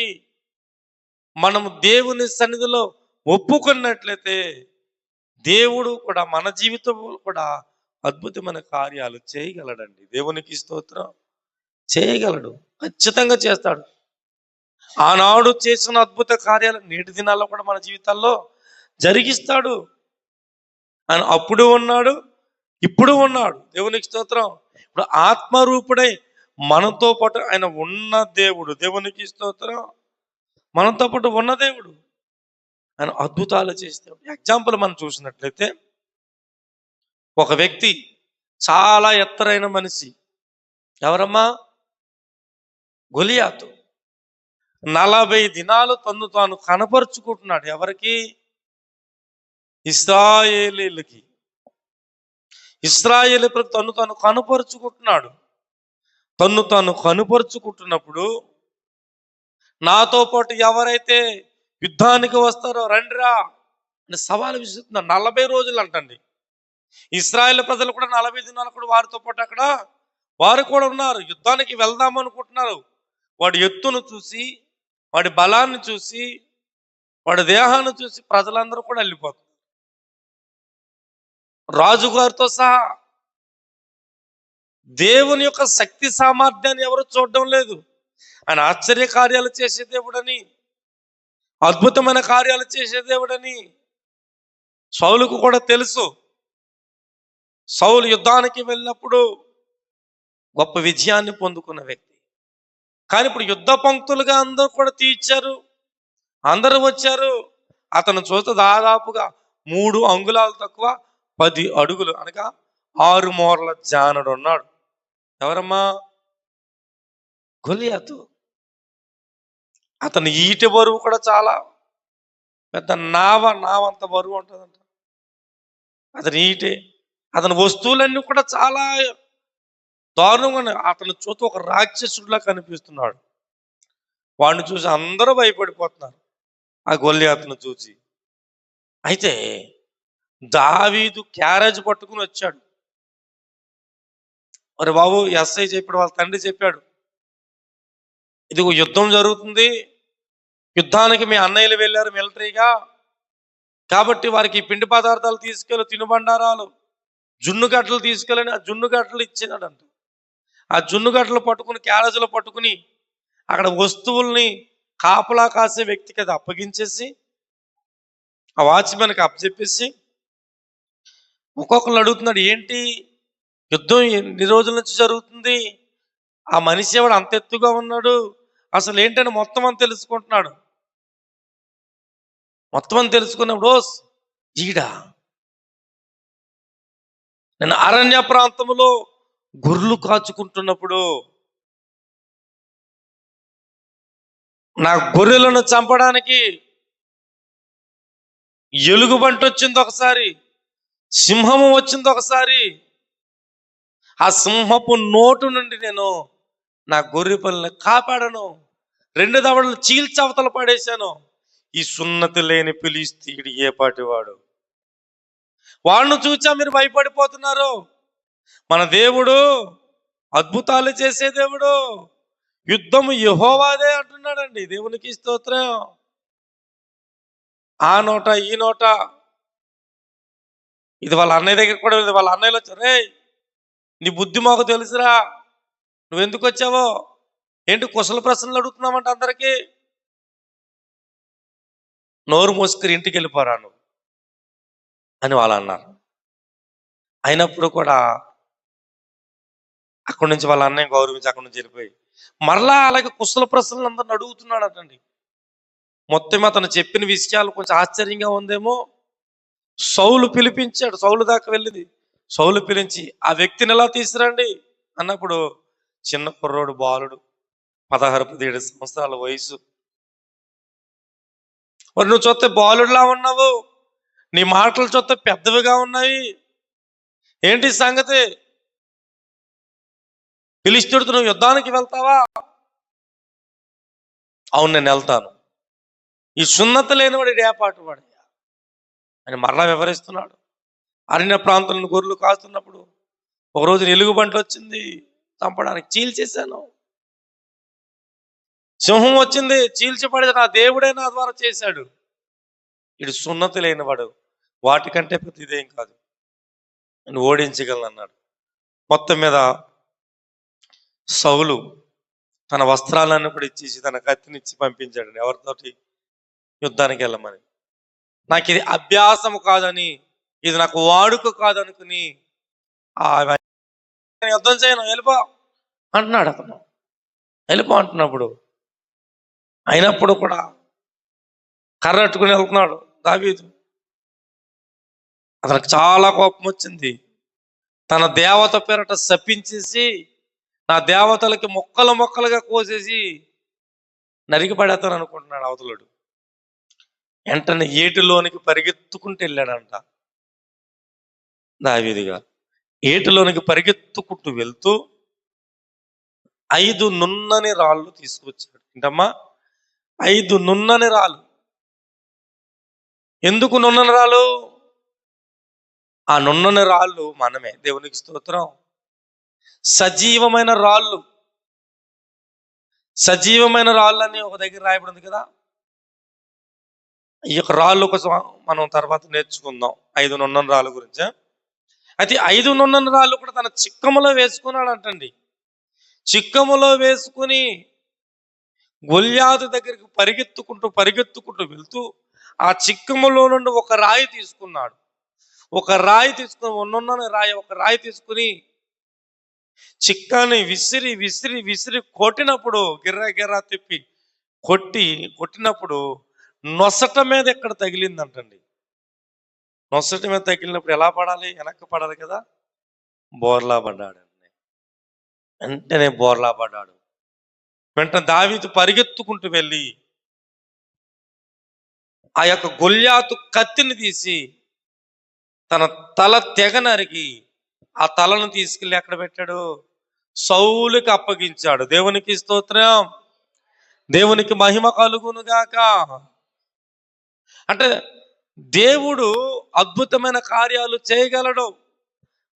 మనము దేవుని సన్నిధిలో ఒప్పుకున్నట్లయితే దేవుడు కూడా మన జీవితంలో కూడా అద్భుతమైన కార్యాలు చేయగలడండి. దేవునికి స్తోత్రం. చేయగలడు, ఖచ్చితంగా చేస్తాడు. ఆనాడు చేసిన అద్భుత కార్యాలు నేటి దినాల్లో కూడా మన జీవితాల్లో జరిగిస్తాడు. ఆయన అప్పుడు ఉన్నాడు, ఇప్పుడు ఉన్నాడు. దేవునికి స్తోత్రం. ఇప్పుడు ఆత్మరూపుడై మనతో పాటు ఆయన ఉన్న దేవుడు. దేవునికి స్తోత్రం. మనతో పాటు ఉన్న దేవుడు. ఆయన అద్భుతాలు చేస్తే ఎగ్జాంపుల్ మనం చూసినట్లయితే ఒక వ్యక్తి చాలా ఎత్తరైన మనిషి. ఎవరమ్మా? గొలియాతు. 40 దినాలు తన్ను తాను కనపరుచుకుంటున్నాడు. ఎవరికి? ఇశ్రాయేలీలకి. ఇశ్రాయేలు తన్ను తాను కనపరుచుకుంటున్నాడు. తన్ను తాను కనుపరుచుకుంటున్నప్పుడు నాతో పాటు ఎవరైతే యుద్ధానికి వస్తారో రండిరా అని సవాలు విసురుతున్నారు. 40 రోజులు అంటండి. ఇశ్రాయేల్ ప్రజలు కూడా 40 దినాలు కూడా వారితో పాటు అక్కడ వారు కూడా ఉన్నారు. యుద్ధానికి వెళ్దాం అనుకుంటున్నారు. వాడి ఎత్తును చూసి, వాడి బలాన్ని చూసి, వాడి దేహాన్ని చూసి ప్రజలందరూ కూడా వెళ్ళిపోతారు. రాజుగారితో సహా. దేవుని యొక్క శక్తి సామర్థ్యాన్ని ఎవరు చూడడం లేదు. ఆయన ఆశ్చర్య కార్యాలు చేసే దేవుడని, అద్భుతమైన కార్యాలు చేసే దేవుడని సౌలుకు కూడా తెలుసు. సౌలు యుద్ధానికి వెళ్ళినప్పుడు గొప్ప విజయాన్ని పొందుకున్న వ్యక్తి. కానీ ఇప్పుడు యుద్ధ పంక్తులుగా అందరూ కూడా తీర్చారు. అందరూ వచ్చారు. అతను చూస్తే దాదాపుగా 3 అంగుళాలు తక్కువ 10 అడుగులు అనగా 6 మూరల జానడు ఉన్నాడు. ఎవరమ్మా? గొలియాతు. అతని ఈటె బరువు కూడా చాలా పెద్ద నావంత బరువు ఉంటుందంట అతని ఈటె. అతని వస్తువులన్నీ కూడా చాలా దారుణంగా. అతను చూస్తే ఒక రాక్షసుడిలా కనిపిస్తున్నాడు. వాడిని చూసి అందరూ భయపడిపోతున్నారు ఆ గొలియాతును చూసి. అయితే దావీదు క్యారేజ్ పట్టుకుని వచ్చాడు. మరి బాబు ఎస్ఐ చెప్పాడు, వాళ్ళ తండ్రి చెప్పాడు, ఇదిగో యుద్ధం జరుగుతుంది, యుద్ధానికి మీ అన్నయ్యలు వెళ్ళారు మిలిటరీగా, కాబట్టి వారికి పిండి పదార్థాలు తీసుకెళ్ళి, తినుబండారాలు, జున్నుగడ్డలు తీసుకెళ్ళని ఆ జున్నుగడ్డలు ఇచ్చినాడంట. ఆ జున్నుగడ్డలు పట్టుకుని క్యారేజీలో పట్టుకుని అక్కడ వస్తువుల్ని కాపలా కాసే వ్యక్తికి అది అప్పగించేసి, ఆ వాచ్మెన్కి అప్పచెప్పేసి ఒక్కొక్కరు అడుగుతున్నాడు, ఏంటి యుద్ధం ఎన్ని రోజుల నుంచి జరుగుతుంది, ఆ మనిషి ఎవడు అంత ఎత్తుగా ఉన్నాడు, అసలు ఏంటని మొత్తం అని తెలుసుకుంటున్నాడు. మొత్తం అని తెలుసుకున్నప్పుడు ఈడా నేను అరణ్య ప్రాంతంలో గొర్రెలు కాచుకుంటున్నప్పుడు నా గొర్రెలను చంపడానికి ఎలుగుబంటి వచ్చింది ఒకసారి, సింహము వచ్చింది ఒకసారి. ఆ సింహపు నోటు నుండి నేను నా గొర్రె పిల్లని కాపాడను, 2 దవడలు చీల్చవతలు పడేశాను. ఈ సున్నతి లేని ఫిలిష్తీయుడు ఏ పాటివాడు, వాడిని చూచా మీరు భయపడిపోతున్నారు. మన దేవుడు అద్భుతాలు చేసే దేవుడు, యుద్ధము యెహోవాదే అంటున్నాడండి. దేవునికి స్తోత్రం. ఆ నోట ఈ నోట. ఇది వాళ్ళ అన్నయ్య దగ్గర కూడా, వాళ్ళ అన్నయ్యలు వచ్చారు, రే నీ బుద్ధి మాకు తెలుసురా, నువ్వెందుకు వచ్చావో ఏంటి కుశల ప్రశ్నలు అడుగుతున్నామంట అందరికీ. నోరు మోసుకుని ఇంటికి వెళ్ళిపోరా నువ్వు అని వాళ్ళు అన్నారు. అయినప్పుడు కూడా అక్కడి నుంచి వాళ్ళ అన్నయ్య గౌరవించి అక్కడి నుంచి వెళ్ళిపోయి మరలా అలాగే కుశల ప్రశ్నలు అందరిని అడుగుతున్నాడు అటండి. మొత్తం అతను చెప్పిన విషయాలు కొంచెం ఆశ్చర్యంగా ఉందేమో. సౌలు పిలిపించాడు. సౌలు దాకా వెళ్ళింది. సౌలు పిలిచి ఆ వ్యక్తిని ఎలా తీసుకురండి అన్నప్పుడు చిన్న కుర్రోడు, బాలుడు, 16-17 సంవత్సరాల వయసు. మరి నువ్వు చూస్తే బాలుడులా ఉన్నావు, నీ మాటలు చూస్తే పెద్దవిగా ఉన్నాయి, ఏంటి సంగతి? ఫిలిష్తీయుడితో నువ్వు యుద్ధానికి వెళ్తావా? అవును నేను వెళ్తాను. ఈ సున్నత లేనివాడు ఏపాటు వాడు అని మరలా వివరిస్తున్నాడు. అరణ్య ప్రాంతంలో గొర్రెలు కాస్తున్నప్పుడు ఒకరోజు ఎలుగుబంటి వచ్చింది, చంపడానికి చీల్చేశాను. సింహం వచ్చింది, చీల్చబడి నా దేవుడే నా ద్వారా చేశాడు. ఇటు సున్నతి లేనివాడు, వాటికంటే ప్రతిదేం కాదు, నేను ఓడించగలను అన్నాడు. మొత్తం మీద సౌలు తన వస్త్రాలన్నీ కూడా ఇచ్చేసి తన కత్తినిచ్చి పంపించాడు. ఎవరితోటి? యుద్ధానికి వెళ్ళమని. నాకు ఇది అభ్యాసము కాదని, ఇది నాకు వాడుక కాదనుకుని ఆ యుద్ధం చేయను, వెళ్ళిపో అంటున్నాడు అతను. వెళ్ళిపో అంటున్నప్పుడు అయినప్పుడు కూడా కర్ర అట్టుకుని వెళ్తున్నాడు దావీదు. అతనికి చాలా కోపం వచ్చింది. తన దేవత పేరట శపించేసి, నా దేవతలకి మొక్కలు మొక్కలుగా కోసేసి నరికి పడేస్తాను అనుకుంటున్నాడు అవతలుడు. వెంటనే ఏటిలోనికి పరిగెత్తుకుంటూ వెళ్ళాడంట దావీదుగా. ఏటిలోనికి పరిగెత్తుకుంటూ వెళ్తూ 5 నున్నని రాళ్ళు తీసుకొచ్చాడు. ఏంటమ్మా? 5 నున్నని రాళ్ళు. ఎందుకు నున్నని రాళ్ళు? ఆ నున్నని రాళ్ళు మనమే. దేవునికి స్తోత్రం. సజీవమైన రాళ్ళు. సజీవమైన రాళ్ళని ఒక దగ్గర రాయబడింది కదా. ఈ యొక్క రాళ్ళు కోసం మనం తర్వాత నేర్చుకుందాం 5 నున్నని రాళ్ళ గురించి. అయితే 5 నున్నని రాళ్ళు కూడా తన చిక్కములో వేసుకున్నాడు అంటండి. చిక్కములో వేసుకుని గొల్యాతు దగ్గరికి పరిగెత్తుకుంటూ వెళ్తూ ఆ చిక్కములో నుండి ఒక రాయి తీసుకున్నాడు. ఒక రాయి తీసుకుని ఒక రాయి తీసుకుని చిక్కాని విసిరి కొట్టినప్పుడు గిర్రా తిప్పి కొట్టినప్పుడు నొసట మీద ఎక్కడ తగిలిందంటండి. నొసట మీద తగిలినప్పుడు ఎలా పడాలి? వెనక్కి పడాలి కదా. బోర్లా పడ్డాడు. వెంటనే బోర్లా పడ్డాడు. వెంటనే దావీదు పరిగెత్తుకుంటూ వెళ్ళి ఆ యొక్క గొల్యాతు కత్తిని తీసి తన తల తెగ నరికి ఆ తలను తీసుకెళ్ళి ఎక్కడ పెట్టాడు? సౌలుకి అప్పగించాడు. దేవునికి స్తోత్రం. దేవునికి మహిమ కలుగును గాక. అంటే దేవుడు అద్భుతమైన కార్యాలు చేయగలడు.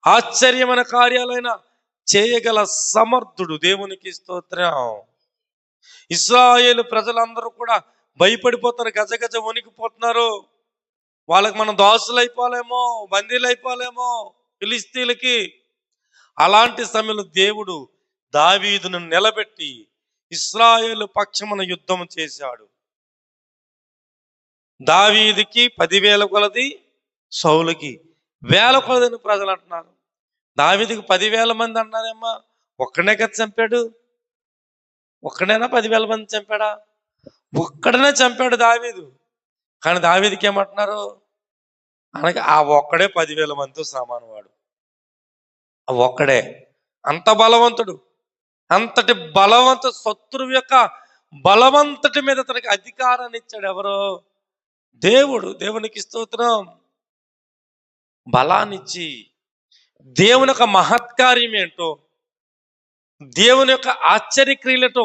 ఆశ్చర్యమైన కార్యాలైన చేయగల సమర్థుడు. దేవునికి స్తోత్రం. ఇశ్రాయేలు ప్రజలందరూ కూడా భయపడిపోతారు, గజగజ వణికిపోతున్నారు. వాళ్ళకి మనం దాసులు అయిపోలేమో, బందీలు అయిపోలేమో ఫిలిస్తీన్లకి. అలాంటి సమయంలో దేవుడు దావీదును నిలబెట్టి ఇశ్రాయేలు పక్షమున యుద్ధం చేశాడు. దావీదుకి 10,000 కొలది, సౌలుకి 1,000 కొలదని ప్రజలు అంటున్నారు. దావీదుకి 10,000 మంది అన్నారేమ్మా, ఒక్కడే కదా చంపాడు. ఒక్కడైనా 10,000 మంది చంపాడా? ఒక్కడనే చంపాడు దావీదు. కానీ దావీదుకి ఏమంటున్నారు? అనగా ఆ ఒక్కడే 10,000 మందితో సమానం. వాడు ఆ ఒక్కడే అంత బలవంతుడు. అంతటి శత్రువు యొక్క బలవంతటి మీద తనకి అధికారాన్ని ఇచ్చాడు. ఎవరో? దేవుడు. దేవునికి స్తోత్రం. బలాన్నిచ్చి దేవుని యొక్క మహత్కార్యం ఏంటో, దేవుని యొక్క ఆశ్చర్యక్రియలతో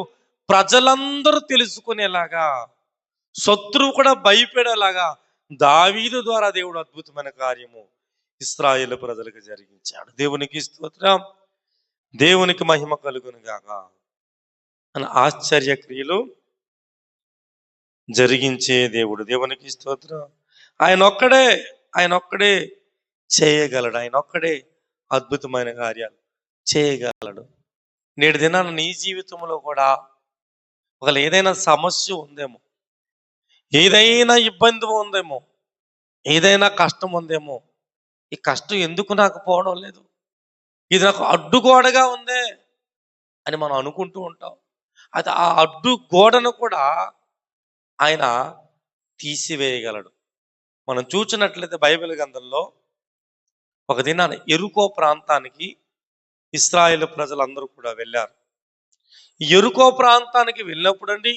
ప్రజలందరూ తెలుసుకునేలాగా, శత్రువు కూడా భయపడేలాగా దావీదు ద్వారా దేవుడు అద్భుతమైన కార్యము ఇశ్రాయేలు ప్రజలకు జరిగించాడు. దేవునికి స్తోత్రం. దేవునికి మహిమ కలుగును గాక. అని ఆశ్చర్యక్రియలు జరిగించే దేవుడు. దేవునికి స్తోత్రం. ఆయన ఒక్కడే చేయగలడు. ఆయన ఒక్కడే అద్భుతమైన కార్యాలు చేయగలడు. నేటి దినాన నీ జీవితంలో కూడా ఒకవేళ ఏదైనా సమస్య ఉందేమో, ఏదైనా ఇబ్బంది ఉందేమో, ఏదైనా కష్టం ఉందేమో, ఈ కష్టం ఎందుకు నాకు పోవడం లేదు, ఇది నాకు అడ్డుగోడగా ఉందే అని మనం అనుకుంటూ ఉంటాం. అది ఆ అడ్డు గోడను కూడా ఆయన తీసివేయగలడు. మనం చూసినట్లయితే బైబిల్ గ్రంథంలో ఒక దినాన యెరికో ప్రాంతానికి ఇశ్రాయేలు ప్రజలందరూ కూడా వెళ్ళారు. యెరికో ప్రాంతానికి వెళ్ళినప్పుడు అండి,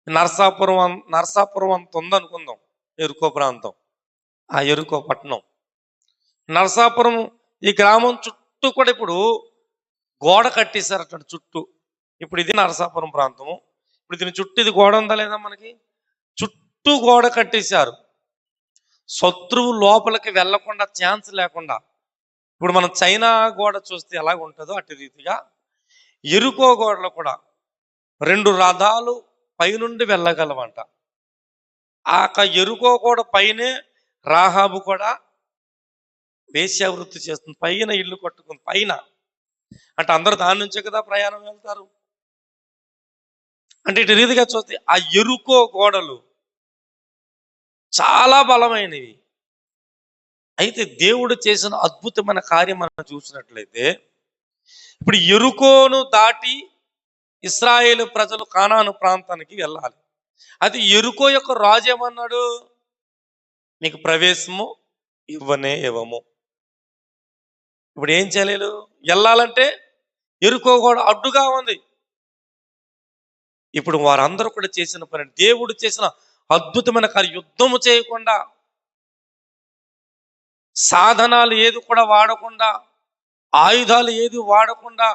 నరసాపురం అంత ఉందనుకుందాం యెరికో ప్రాంతం, ఆ యెరికో పట్టణం. నరసాపురం ఈ గ్రామం చుట్టూ కూడా ఇప్పుడు గోడ కట్టేశారు అక్కడ చుట్టూ. ఇప్పుడు ఇది నరసాపురం ప్రాంతము. ఇప్పుడు దీని చుట్టూ ఇది గోడ ఉందా లేదా? మనకి చుట్టూ గోడ కట్టేశారు. శత్రువు లోపలికి వెళ్లకుండా ఛాన్స్ లేకుండా. ఇప్పుడు మనం చైనా గోడ చూస్తే ఎలాగ ఉంటుందో అటు రీతిగా యెరికో గోడలో కూడా 2 రథాలు పైనుండి వెళ్ళగలవంట. ఆ యెరికో గోడ పైనే రాహాబు కూడా వేశ్యావృత్తి చేస్తుంది. పైన ఇల్లు కట్టుకుంది పైన. అంటే అందరూ దాని నుంచే కదా ప్రయాణం వెళ్తారు. అంటే ఇటు రీతిగా చూస్తే ఆ యెరికో గోడలు చాలా బలమైనవి. అయితే దేవుడు చేసిన అద్భుతమైన కార్యం మనం చూసినట్లయితే, ఇప్పుడు యెరికోను దాటి ఇశ్రాయేలు ప్రజలు కానాను ప్రాంతానికి వెళ్ళాలి. అది యెరికో యొక్క రాజు ఏమన్నాడు? నీకు ప్రవేశము ఇవ్వనే ఇవ్వము. ఇప్పుడు ఏం చేయలేదు? వెళ్ళాలంటే యెరికో కూడా అడ్డుగా ఉంది. ఇప్పుడు వారందరూ కూడా చేసిన పని, దేవుడు చేసిన అద్భుతమైన కార్యం, యుద్ధము చేయకుండా, సాధనాలు ఏది కూడా వాడకుండా, ఆయుధాలు ఏది వాడకుండా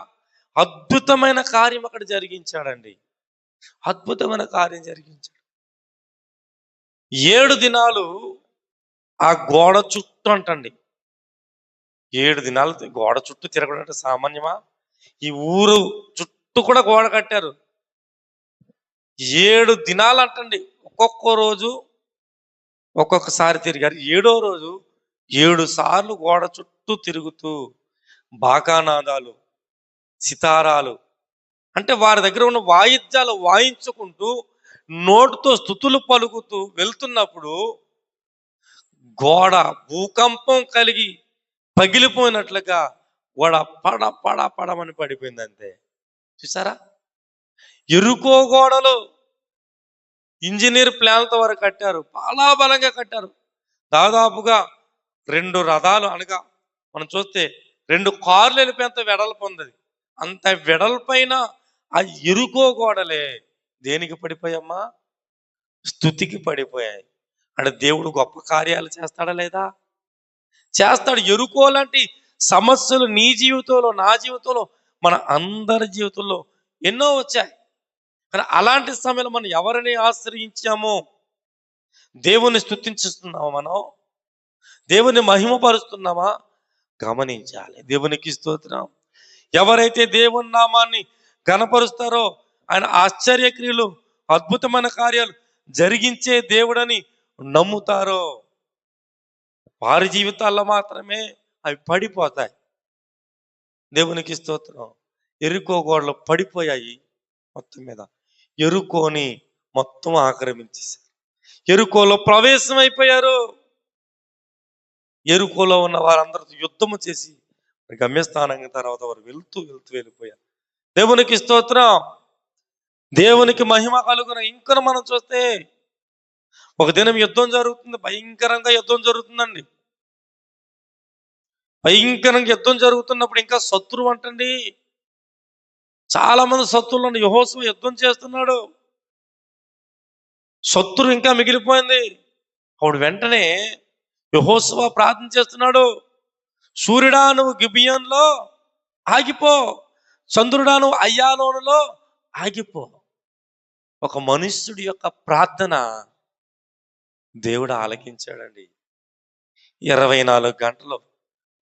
అద్భుతమైన కార్యం అక్కడ జరిగించాడండి. అద్భుతమైన కార్యం జరిగించాడు. 7 దినాలు ఆ గోడ చుట్టూ అంటండి. 7 దినాలు గోడ చుట్టూ తిరగడం అంటే సామాన్యమా? ఈ ఊరు చుట్టూ కూడా గోడ కట్టారు. 7 దినాలు అంటండి. ఒక్కొక్క రోజు ఒక్కొక్కసారి తిరిగారు. 7వ రోజు 7 సార్లు గోడ చుట్టూ తిరుగుతూ బాకానాదాలు, సితారాలు, అంటే వారి దగ్గర ఉన్న వాయిద్యాలు వాయించుకుంటూ నోటితో స్తుతులు పలుకుతూ వెళ్తున్నప్పుడు గోడ భూకంపం కలిగి పగిలిపోయినట్లుగా గోడ పడ పడ పడమని పడిపోయింది అంతే. చూసారా? యెరికో గోడలు ఇంజనీర్ ప్లాన్లతో వారు కట్టారు, చాలా బలంగా కట్టారు. దాదాపుగా 2 రథాలు అనగా మనం చూస్తే 2 కార్లు వెళ్ళిపోయేంత వెడల్పు ఉంది. అంత వెడల్పైన ఆ యెరికో గోడలే దేనికి పడిపోయమ్మా? స్తుతికి పడిపోయాయి. అంటే దేవుడు గొప్ప కార్యాలు చేస్తాడా లేదా? చేస్తాడు. యెరికో లాంటి సమస్యలు నీ జీవితంలో, నా జీవితంలో, మన అందరి జీవితంలో ఎన్నో వచ్చాయి. కానీ అలాంటి సమయంలో మనం ఎవరిని ఆశ్రయించామో, దేవుని స్తుతించుతున్నామా, మనం దేవుని మహిమపరుస్తున్నామా గమనించాలి. దేవునికి స్తోత్రం. ఎవరైతే దేవుని నామాన్ని ఘనపరుస్తారో, ఆయన ఆశ్చర్యక్రియలు, అద్భుతమైన కార్యాలు జరిగించే దేవుడని నమ్ముతారో, వారి జీవితాల్లో మాత్రమే అవి పడిపోతాయి. దేవునికి స్తోత్రం. యెరికో గోడలు పడిపోయాయి. మొత్తం మీద యెరికోని మొత్తం ఆక్రమించేశారు. యెరికోలో ప్రవేశం అయిపోయారు. యెరికోలో ఉన్న వారందరితో యుద్ధము చేసి గమ్యస్థానం తర్వాత వారు వెళ్తూ వెళ్తూ వెళ్ళిపోయారు. దేవునికి స్తోత్రం. దేవునికి మహిమ కలుగున. ఇంకా మనం చూస్తే ఒక దినం యుద్ధం జరుగుతుంది, భయంకరంగా యుద్ధం జరుగుతుందండి. భయంకరంగా యుద్ధం జరుగుతున్నప్పుడు ఇంకా శత్రువు అంటండి, చాలా మంది శత్రువులను యెహోషువ యుద్ధం చేస్తున్నాడు. శత్రువు ఇంకా మిగిలిపోయింది. అప్పుడు వెంటనే యెహోషువ ప్రార్థన చేస్తున్నాడు. సూర్యుడా నువ్వు గిబియోనులో ఆగిపో, చంద్రుడా నువ్వు అయ్యాలోనులో ఆగిపో. ఒక మనుష్యుడి యొక్క ప్రార్థన దేవుడు ఆలకించాడండి. 24 గంటలు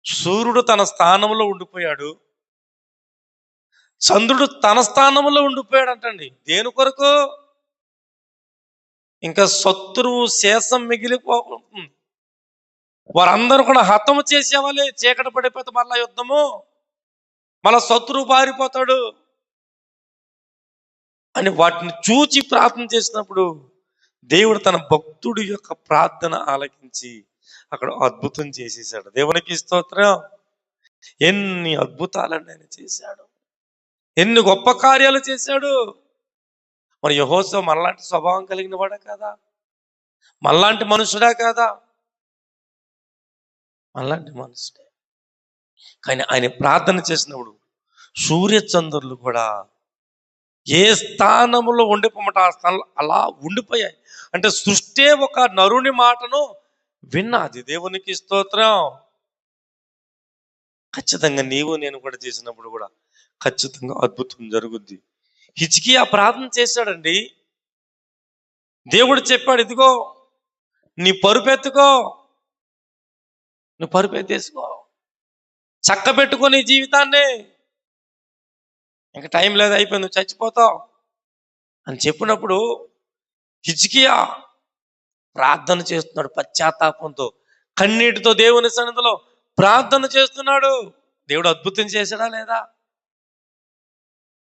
సూర్యుడు తన స్థానంలో ఉండిపోయాడు, చంద్రుడు తన స్థానంలో ఉండిపోయాడు అంటండి. దేని కొరకు? ఇంకా శత్రువు శేషం మిగిలిపోతుంది. వారందరూ కూడా హతము చేసేవాళ్ళే. చీకటి పడిపోతే మళ్ళా యుద్ధము, మళ్ళా శత్రువు పారిపోతాడు అని వాటిని చూచి ప్రార్థన చేసినప్పుడు దేవుడు తన భక్తుడి యొక్క ప్రార్థన ఆలకించి అక్కడ అద్భుతం చేసేసాడు. దేవునికి స్తోత్రం. ఎన్ని అద్భుతాలన్నీ ఆయన చేశాడు, ఎన్ని గొప్ప కార్యాలు చేశాడు. మరి యెహోషువ మనలాంటి స్వభావం కలిగిన వాడా కాదా? మనలాంటి మనుషుడా కాదా? మనలాంటి మనుషుడే. కానీ ఆయన ప్రార్థన చేసినప్పుడు సూర్యచంద్రులు కూడా ఏ స్థానంలో ఉండిపోమట ఆ స్థానంలో అలా ఉండిపోయాయి. అంటే సృష్టి ఒక నరుని మాటను విన్నది. దేవునికి స్తోత్రం. ఖచ్చితంగా నీవు నేను కూడా చేసినప్పుడు కూడా ఖచ్చితంగా అద్భుతం జరుగుద్ది. హిజ్కియా ప్రార్థన చేశాడండి. దేవుడు చెప్పాడు, ఇదిగో నీ పరుపెత్తుకో, నువ్వు పరుపెత్తేసుకో, చక్క పెట్టుకో నీ జీవితాన్ని, ఇంకా టైం లేదు, అయిపోయింది, నువ్వు చచ్చిపోతావు అని చెప్పినప్పుడు హిజ్కియా ప్రార్థన చేస్తున్నాడు పశ్చాత్తాపంతో, కన్నీటితో దేవుని సన్నిధిలో ప్రార్థన చేస్తున్నాడు. దేవుడు అద్భుతం చేశాడా లేదా?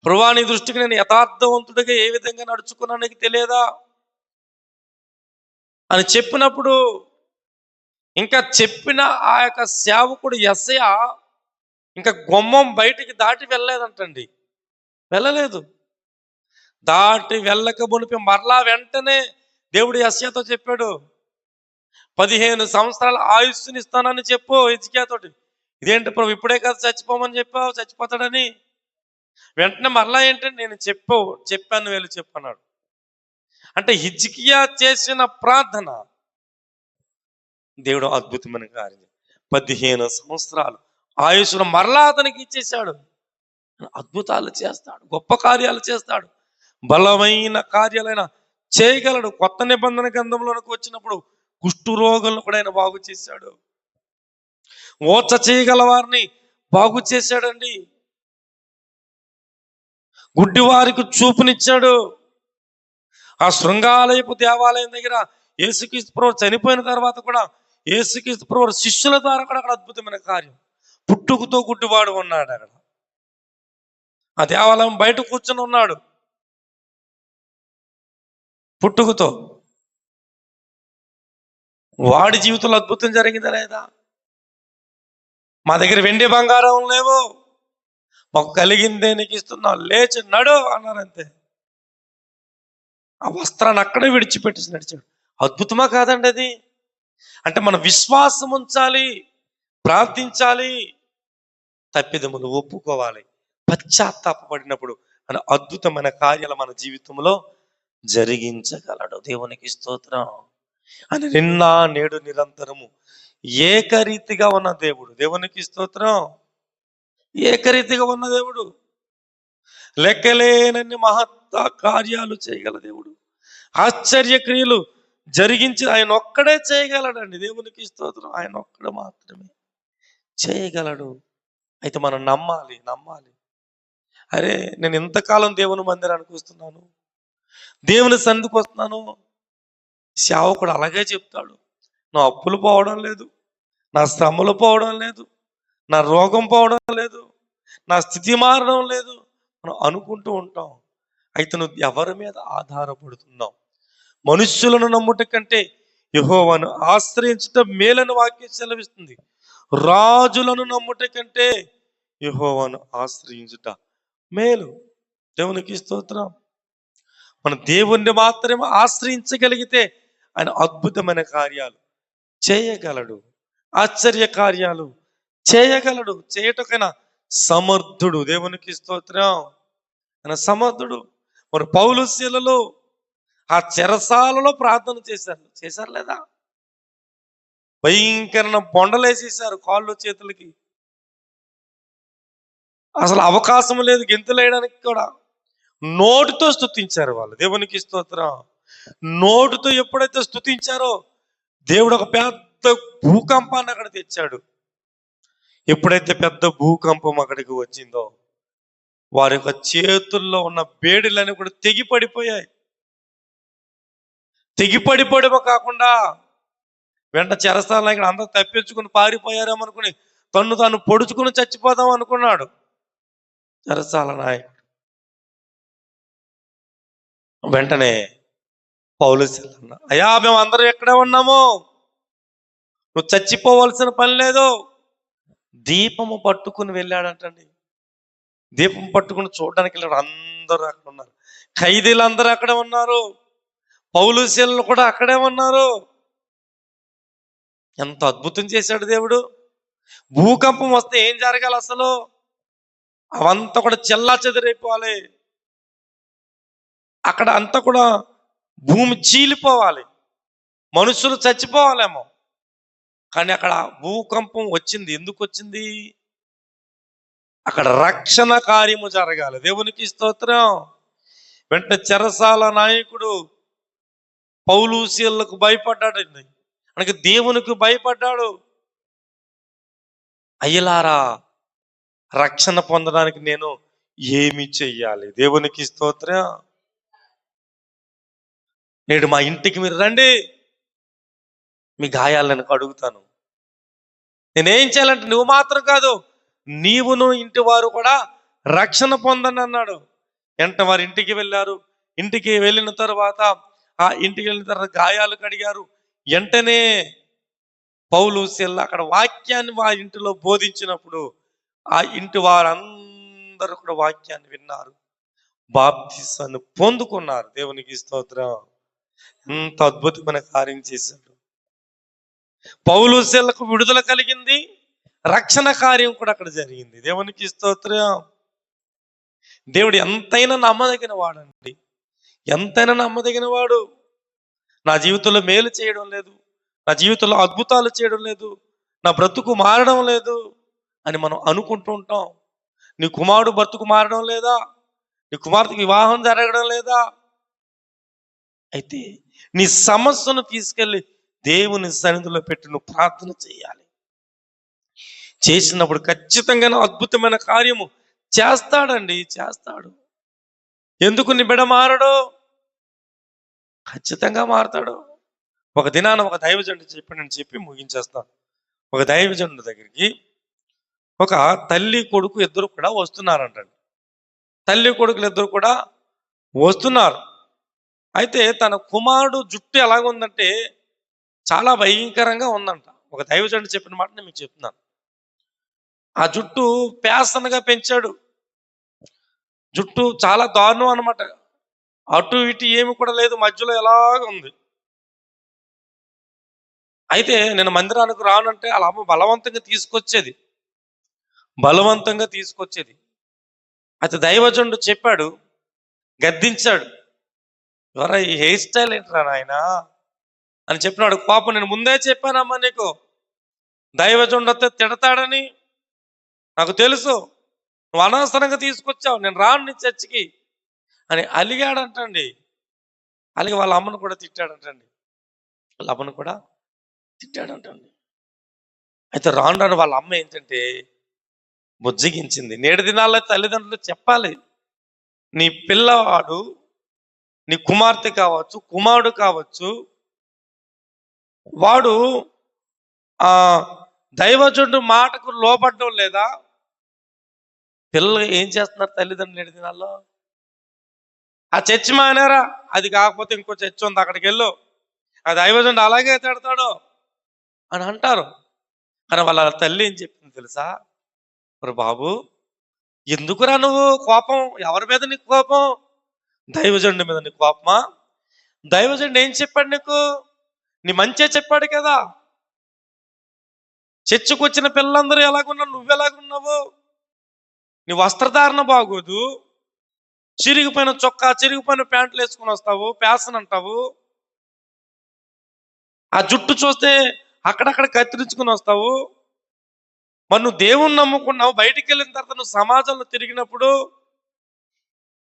ప్రభువా నీ దృష్టికి నేను యథార్థవంతుడిగా ఏ విధంగా నడుచుకున్నా నీకు తెలియదా అని చెప్పినప్పుడు ఇంకా చెప్పిన ఆ యొక్క సేవకుడు యెషయా ఇంకా గుమ్మం బయటికి దాటి వెళ్ళలేదంటండి. వెళ్ళలేదు. దాటి వెళ్ళక మునిపి మరలా వెంటనే దేవుడు యెషయాతో చెప్పాడు, 15 సంవత్సరాల ఆయుస్సుని ఇస్తానని చెప్పు హిజ్కియాతోటి. ఇదేంటి ప్రభు, ఇప్పుడే కదా చచ్చిపోమని చెప్పావు, చచ్చిపోతాడని. వెంటనే మరలా ఏంటంటే, నేను చెప్పాను వీళ్ళు చెప్పన్నాడు. అంటే హిజ్కియా చేసిన ప్రార్థన దేవుడు అద్భుతమైన కార్యం. 15 సంవత్సరాలు ఆయుష్ను మరలా అతనికి ఇచ్చేశాడు. అద్భుతాలు చేస్తాడు, గొప్ప కార్యాలు చేస్తాడు, బలమైన కార్యాలైన చేయగలడు. కొత్త నిబంధన గ్రంథంలోనికి వచ్చినప్పుడు కుష్టు రోగులను కూడా ఆయన బాగు చేశాడు. ఓచ చేయగల వారిని బాగు చేశాడండి. గుడ్డి వారికి చూపునిచ్చాడు. ఆ శృంగాలయపు దేవాలయం దగ్గర యేసుక్రీస్తు ప్రభువు చనిపోయిన తర్వాత కూడా యేసుక్రీస్తు ప్రభువు శిష్యుల ద్వారా కూడా అక్కడ అద్భుతమైన కార్యం. పుట్టుకతో గుడ్డివాడు ఉన్నాడు అక్కడ. ఆ దేవాలయం బయట కూర్చొని ఉన్నాడు పుట్టుకతో. వాడి జీవితంలో అద్భుతం జరిగిందా లేదా? మా దగ్గర వెండి బంగారం లేవు, మాకు కలిగిందే నీకు ఇస్తున్నాం, లేచి నడు అన్నారంతే. ఆ వస్త్రాన్ని అక్కడే విడిచిపెట్టేసి నడిచాడు. అద్భుతమా కాదండి అది? అంటే మనం విశ్వాసం ఉంచాలి, ప్రార్థించాలి, తప్పిదములు ఒప్పుకోవాలి, పశ్చాత్తాపడినప్పుడు మన అద్భుతమైన కార్యాలు మన జీవితంలో జరిగించగలడు. దేవునికి స్తోత్రం. అని నిన్న నేడు నిరంతరము ఏకరీతిగా ఉన్న దేవుడు. దేవునికి స్తోత్రం. ఏకరీతిగా ఉన్న దేవుడు, లెక్కలేనన్ని మహత్త కార్యాలు చేయగల దేవుడు, ఆశ్చర్యక్రియలు జరిగించి ఆయన ఒక్కడే చేయగలడండి. దేవునికి స్తోత్రం. ఆయన ఒక్కడు మాత్రమే చేయగలడు. అయితే మనం నమ్మాలి. అరే, నేను ఎంతకాలం దేవుని మందిరానికి వస్తున్నాను, దేవుని సన్నిధికి వస్తున్నాను. సేవకుడు అలాగే చెప్తాడు, నా అప్పులు పోవడం లేదు, నా శ్రమలు పోవడం లేదు, నా రోగం పోవడం లేదు, నా స్థితి మారడం లేదు మనం అనుకుంటూ ఉంటాం. అయితే నువ్వు ఎవరి మీద ఆధారపడుతున్నావు? మనుష్యులను నమ్ముట కంటే యెహోవాను ఆశ్రయించుట మేలని వాక్యం సెలవిస్తుంది. రాజులను నమ్ముట కంటే యెహోవాను ఆశ్రయించుట మేలు. దేవునికి స్తోత్రం. మన దేవుణ్ణి మాత్రమే ఆశ్రయించగలిగితే ఆయన అద్భుతమైన కార్యాలు చేయగలడు, ఆశ్చర్య కార్యాలు చేయగలడు. చేయటకైనా సమర్థుడు. దేవునికి స్తోత్రం. ఆయన సమర్థుడు. మరి పౌలు శీలలు ఆ చెరసాలలో ప్రార్థన చేశారు లేదా? భయంకరమైన బొండలేసేసారు కాళ్ళు చేతులకి, అసలు అవకాశం లేదు గెంతులేయడానికి కూడా. నోటితో స్తుతించారు వాళ్ళు. దేవునికి స్తోత్రం. నోటితో ఎప్పుడైతే స్తుతించారో దేవుడు ఒక పెద్ద భూకంపాన్ని అక్కడ తెచ్చాడు. ఎప్పుడైతే పెద్ద భూకంపం అక్కడికి వచ్చిందో వారి యొక్క చేతుల్లో ఉన్న బేడిలన్నీ కూడా తెగిపడిపోయాయి. తెగిపడిపోవడమే కాకుండా వెంట చెరసాల ఇక్కడ అందరూ తప్పించుకుని పారిపోయారేమనుకుని తాను పొడుచుకుని చచ్చిపోదాం అనుకున్నాడు చెరసాల నాయకుడు. వెంటనే పౌలు శీలలు, అయ్యా మేము అందరం ఎక్కడే ఉన్నాము, నువ్వు చచ్చిపోవలసిన పని లేదు. దీపము పట్టుకుని వెళ్ళాడంటండి. దీపం పట్టుకుని చూడడానికి వెళ్ళాడు. అందరూ అక్కడ ఉన్నారు, ఖైదీలు అందరూ అక్కడే ఉన్నారు, పౌలు శీలలు కూడా అక్కడే ఉన్నారు. ఎంత అద్భుతం చేశాడు దేవుడు. భూకంపం వస్తే ఏం జరగాలి అసలు? అవంతా కూడా చెల్లా చెదిరైపోవాలి, అక్కడ అంతా కూడా భూమి చీలిపోవాలి, మనుషులు చచ్చిపోవాలేమో. కానీ అక్కడ భూకంపం వచ్చింది. ఎందుకు వచ్చింది? అక్కడ రక్షణ కార్యము జరగాలి. దేవునికి స్తోత్రం. వెంటనే చెరసాల నాయకుడు పౌలు శీలలకు భయపడ్డాడండి. అనగా దేవునికి భయపడ్డాడు. అయ్యలారా, రక్షణ పొందడానికి నేను ఏమి చెయ్యాలి? దేవునికి స్తోత్రం. నేడు మా ఇంటికి మీరు రండి, మీ గాయాలను కడుగుతాను. నేనేం చేయాలంటే నువ్వు మాత్రం కాదు, నీవును ఇంటి వారు కూడా రక్షణ పొందని అన్నాడు. వెంట వారి ఇంటికి వెళ్ళారు. ఇంటికి వెళ్ళిన తర్వాత గాయాలు కడిగారు. వెంటనే పౌలు శీల అక్కడ వాక్యాన్ని వారి ఇంటిలో బోధించినప్పుడు ఆ ఇంటి వారందరూ కూడా వాక్యాన్ని విన్నారు, బాప్తిసాన్ని పొందుకున్నారు. దేవునికి స్తోత్రం. ఎంత అద్భుతమైన కార్యం చేశాడు. పౌలు శీలకు విడుదల కలిగింది, రక్షణ కార్యం కూడా అక్కడ జరిగింది. దేవునికి స్తోత్రం. దేవుడు ఎంతైనా నమ్మదగిన వాడండి, ఎంతైనా నమ్మదగిన వాడు. నా జీవితంలో మేలు చేయడం లేదు, నా జీవితంలో అద్భుతాలు చేయడం లేదు, నా బ్రతుకు మారడం లేదు అని మనం అనుకుంటూ ఉంటాం. నీ కుమారుడు బ్రతుకు మారడం లేదా, నీ కుమార్తెకి వివాహం జరగడం లేదా, అయితే నీ సమస్యను తీసుకెళ్ళి దేవుని సన్నిధిలో పెట్టి నువ్వు ప్రార్థన చేయాలి. చేసినప్పుడు ఖచ్చితంగా అద్భుతమైన కార్యము చేస్తాడండి, చేస్తాడు. ఎందుకు నీ బిడ్డ మారడు? ఖచ్చితంగా మారతాడు. ఒక దినాన ఒక దైవజనుడు చెప్పి ముగించేస్తాను. ఒక దైవజనుడి దగ్గరికి ఒక తల్లి కొడుకు ఇద్దరు కూడా వస్తున్నారంటండి. తల్లి కొడుకులు ఇద్దరు కూడా వస్తున్నారు. అయితే తన కుమారుడు జుట్టు ఎలాగుందంటే చాలా భయంకరంగా ఉందంట. ఒక దైవజనుడు చెప్పిన మాట నేను మీకు చెప్తున్నాను. ఆ జుట్టు పేసనగా పెంచాడు. జుట్టు చాలా దారుణం అనమాట. అటు ఇటు ఏమి కూడా లేదు, మధ్యలో ఎలాగ ఉంది. అయితే నేను మందిరానికి రానంటే అలా అమ్మ బలవంతంగా తీసుకొచ్చేది. అయితే దైవజనుడు చెప్పాడు, గద్దించాడు. ఎవరా ఈ హెయిర్ స్టైల్ ఏంట్రా నాయన అని చెప్పినాడు. పాపం నేను ముందే చెప్పానమ్మా నీకు దైవజనుడు వస్తే తిడతాడని, నాకు తెలుసు, నువ్వు అనవసరంగా తీసుకొచ్చావు, నేను రాను నీ చర్చికి అని అలిగాడంటండి. అలిగి వాళ్ళ అమ్మను కూడా తిట్టాడంటండి. అయితే రాను రాను వాళ్ళ అమ్మ ఏంటంటే బుజ్జగించింది. నేటి దినాల్లో తల్లిదండ్రులు చెప్పాలి, నీ పిల్లవాడు, నీ కుమార్తె కావచ్చు, కుమారుడు కావచ్చు, వాడు ఆ దైవజనుడు మాటకు లోబడ్డం లేదా? పిల్లలు ఏం చేస్తున్నారు తల్లిదండ్రులు నేటి దినాల్లో? ఆ చర్చి మానేరా, అది కాకపోతే ఇంకో చర్చి ఉంది అక్కడికి వెళ్ళు, ఆ దైవజనుడు అలాగే తిడతాడు అని అంటారు. కానీ వాళ్ళ తల్లి ఏం చెప్తుంది తెలుసా? మరి బాబు ఎందుకురా నువ్వు కోపం? ఎవరి మీద నీకు కోపం? దైవజనుడి మీద నీకు కోపమా? దైవజనుడు ఏం చెప్పాడు నీకు? నీ మంచే చెప్పాడు కదా. చర్చకు వచ్చిన పిల్లలందరూ ఎలాగున్నావు, నువ్వెలాగున్నావు? నీ వస్త్రధారణ బాగోదు, చిరిగిపోయిన చొక్కా, చిరిగిపోయిన ప్యాంట్లు వేసుకుని వస్తావు, ఫ్యాషన్ అంటావు. ఆ జుట్టు చూస్తే అక్కడక్కడ కత్తిరించుకుని వస్తావు. మరి నువ్వు దేవుణ్ణి నమ్ముకున్నావు, బయటికి వెళ్ళిన తర్వాత నువ్వు సమాజంలో తిరిగినప్పుడు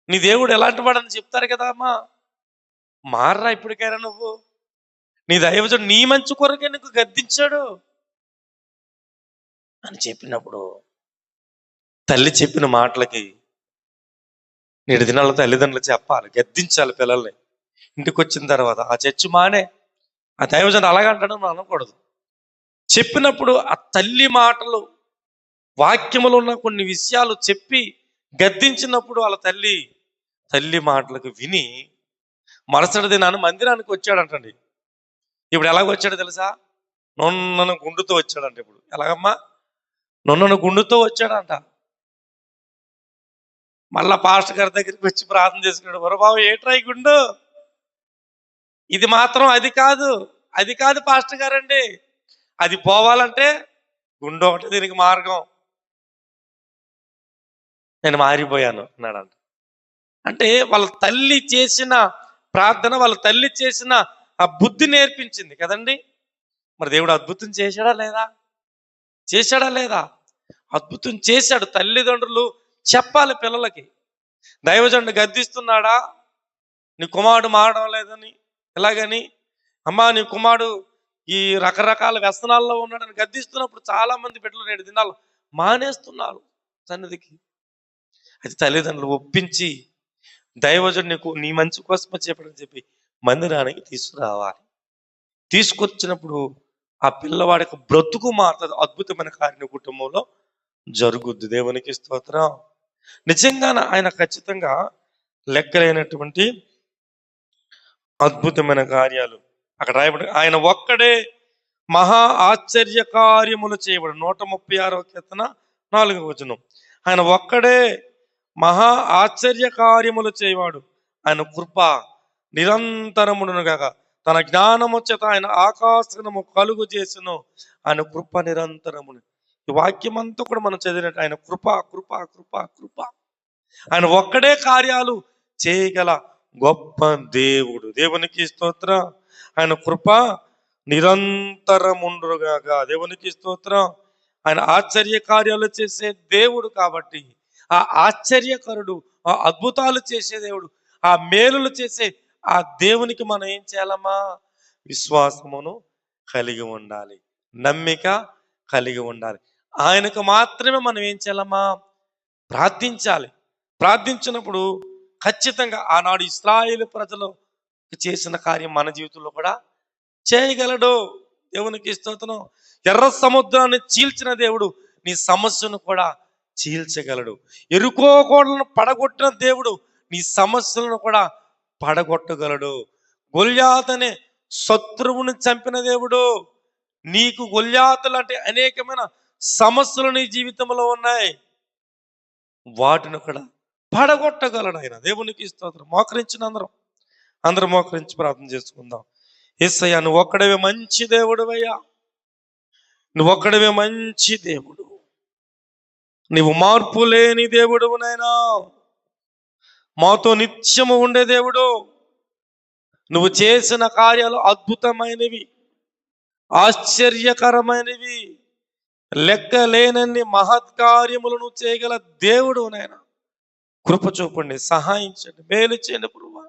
నీ దేవుడు ఎలాంటి వాడని చెప్తారు కదా అమ్మా. మారరా ఇప్పటికైనా నువ్వు. నీ దైవజనుడు నీ మంచి కొరకే నీకు గద్దించాడు అని చెప్పినప్పుడు తల్లి చెప్పిన మాటలకి నేటి దినాల్లో తల్లిదండ్రులు చెప్పాలి, గద్దించాలి పిల్లల్ని. ఇంటికి వచ్చిన తర్వాత ఆ చర్చి మానే, ఆ దైవజనుడు అలాగంటాడని మనం అనకూడదు. చెప్పినప్పుడు ఆ తల్లి మాటలు, వాక్యములో ఉన్న కొన్ని విషయాలు చెప్పి గద్దించినప్పుడు వాళ్ళ తల్లి మాటలకు విని మరుసటి దినాన్ని మందిరానికి వచ్చాడంటండి. ఇప్పుడు ఎలాగొచ్చాడో తెలుసా? నొన్నను గుండుతో వచ్చాడంట. ఇప్పుడు ఎలాగమ్మా? నొన్నను గుండుతో వచ్చాడంట. మళ్ళా పాస్టర్ గారి దగ్గరికి వచ్చి ప్రార్థన చేసుకున్నాడు. ఒరే బాబు ఏట్రా ఈ గుండు? ఇది మాత్రం అది కాదు పాస్టర్ గారండి, అది పోవాలంటే గుండు ఒకటి దీనికి మార్గం. నేను మారిపోయాను అన్నాడంట. అంటే వాళ్ళ తల్లి చేసిన ప్రార్థన, వాళ్ళ తల్లి చేసిన ఆ బుద్ధి నేర్పించింది కదండి. మరి దేవుడు అద్భుతం చేశాడా లేదా? అద్భుతం చేశాడు. తల్లిదండ్రులు చెప్పాలి పిల్లలకి. దైవజనుడు గద్దిస్తున్నాడా, నీ కుమారుడు మారడం లేదని, ఎలాగని, అమ్మా నీ కుమారుడు ఈ రకరకాల వ్యసనాల్లో ఉన్నాడని గద్దిస్తున్నప్పుడు చాలా మంది బిడ్డలు నేడు దినాలు మానేస్తున్నారు సన్నిధికి. అది తల్లిదండ్రులు ఒప్పించి దైవజనుడు నీకు నీ మంచి కోసమే చెప్పడని చెప్పి మందిరానికి తీసుకురావాలి. తీసుకొచ్చినప్పుడు ఆ పిల్లవాడికి బ్రతుకు మారుతుంది. అద్భుతమైన కార్యం కుటుంబంలో జరుగుద్ది. దేవునికి స్తోత్రం. నిజంగా ఆయన ఖచ్చితంగా లెక్కలేనటువంటి అద్భుతమైన కార్యాలు అక్కడ రాయబడి, ఆయన ఒక్కడే మహా ఆశ్చర్య కార్యములు చేయబడు. 136వ కీర్తన 4వ వచనం. ఆయన ఒక్కడే మహా ఆశ్చర్య కార్యములు చేయవాడు. ఆయన కృప నిరంతరమును గాక. తన జ్ఞానము చేత ఆయన ఆకాశము కలుగు చేసెను. ఆయన కృప నిరంతరమును. ఈ వాక్యం అంతా కూడా మనం చదివినట్టు ఆయన కృప కృప కృప కృప. ఆయన ఒక్కడే కార్యాలు చేయగల గొప్ప దేవుడు. దేవునికి స్తోత్రం. ఆయన కృప నిరంతరముండుగాక. దేవునికి స్తోత్రం. ఆయన ఆశ్చర్య కార్యాలు చేసే దేవుడు కాబట్టి, ఆ ఆశ్చర్యకరుడు, ఆ అద్భుతాలు చేసే దేవుడు, ఆ మేలులు చేసే ఆ దేవునికి మనం ఏం చేయాలమ్మా? విశ్వాసమును కలిగి ఉండాలి, నమ్మిక కలిగి ఉండాలి. ఆయనకు మాత్రమే మనం ఏం చేయాలమ్మా? ప్రార్థించాలి. ప్రార్థించినప్పుడు ఖచ్చితంగా ఆనాడు ఇశ్రాయేలు ప్రజలు చేసిన కార్యం మన జీవితంలో కూడా చేయగలడు. దేవునికి స్తోత్రం. ఎర్ర సముద్రాన్ని చీల్చిన దేవుడు నీ సమస్యను కూడా చీల్చగలడు. ఎరుకో కోటలను పడగొట్టిన దేవుడు నీ సమస్యలను కూడా పడగొట్టగలడు. గొల్యాతు అనే శత్రువుని చంపిన దేవుడు, నీకు గొల్యాతు లాంటి అనేకమైన సమస్యలు నీ జీవితంలో ఉన్నాయి, వాటిని కూడా పడగొట్టగలడు ఆయన. దేవునికి స్తోత్రం. మోకరించిన అందరం మోకరించి ప్రార్థన చేసుకుందాం. యేసయ్యా, నువ్వు ఒక్కడవే మంచి దేవుడు అయ్యా. నువ్వు ఒక్కడవే మంచి దేవుడు. నీవు మార్పు లేని దేవుడు నైనా, మాతో నిత్యము ఉండే దేవుడు. నువ్వు చేసిన కార్యాలు అద్భుతమైనవి, ఆశ్చర్యకరమైనవి, లెక్కలేనన్ని మహత్కార్యములను చేయగల దేవుడు నాయన. కృప చూపండి, సహాయించండి, మేలు చేయండి ప్రభువా.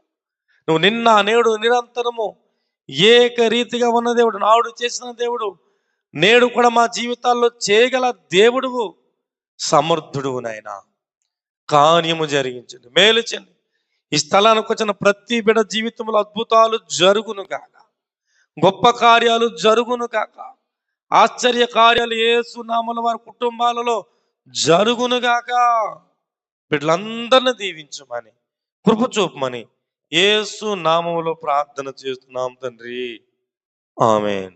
నువ్వు నిన్న నేడు నిరంతరము ఏకరీతిగా ఉన్న దేవుడు, నాడు చేసిన దేవుడు, నేడు కూడా మా జీవితాల్లో చేయగల దేవుడువు, సమర్థుడువు నాయన. కార్యము జరిగించండి, మేలు చేయండి. ఈ స్థలానికి వచ్చిన ప్రతి బిడ్డ జీవితంలో అద్భుతాలు జరుగును కాక, గొప్ప కార్యాలు జరుగును కాక, ఆశ్చర్య కార్యాలు యేసు నామమున వారి కుటుంబాలలో జరుగును గాక. బిడ్డలందరిని దీవించమని, కృప చూపమని యేసు నామములో ప్రార్థన చేస్తున్నాం తండ్రి. ఆమేన్.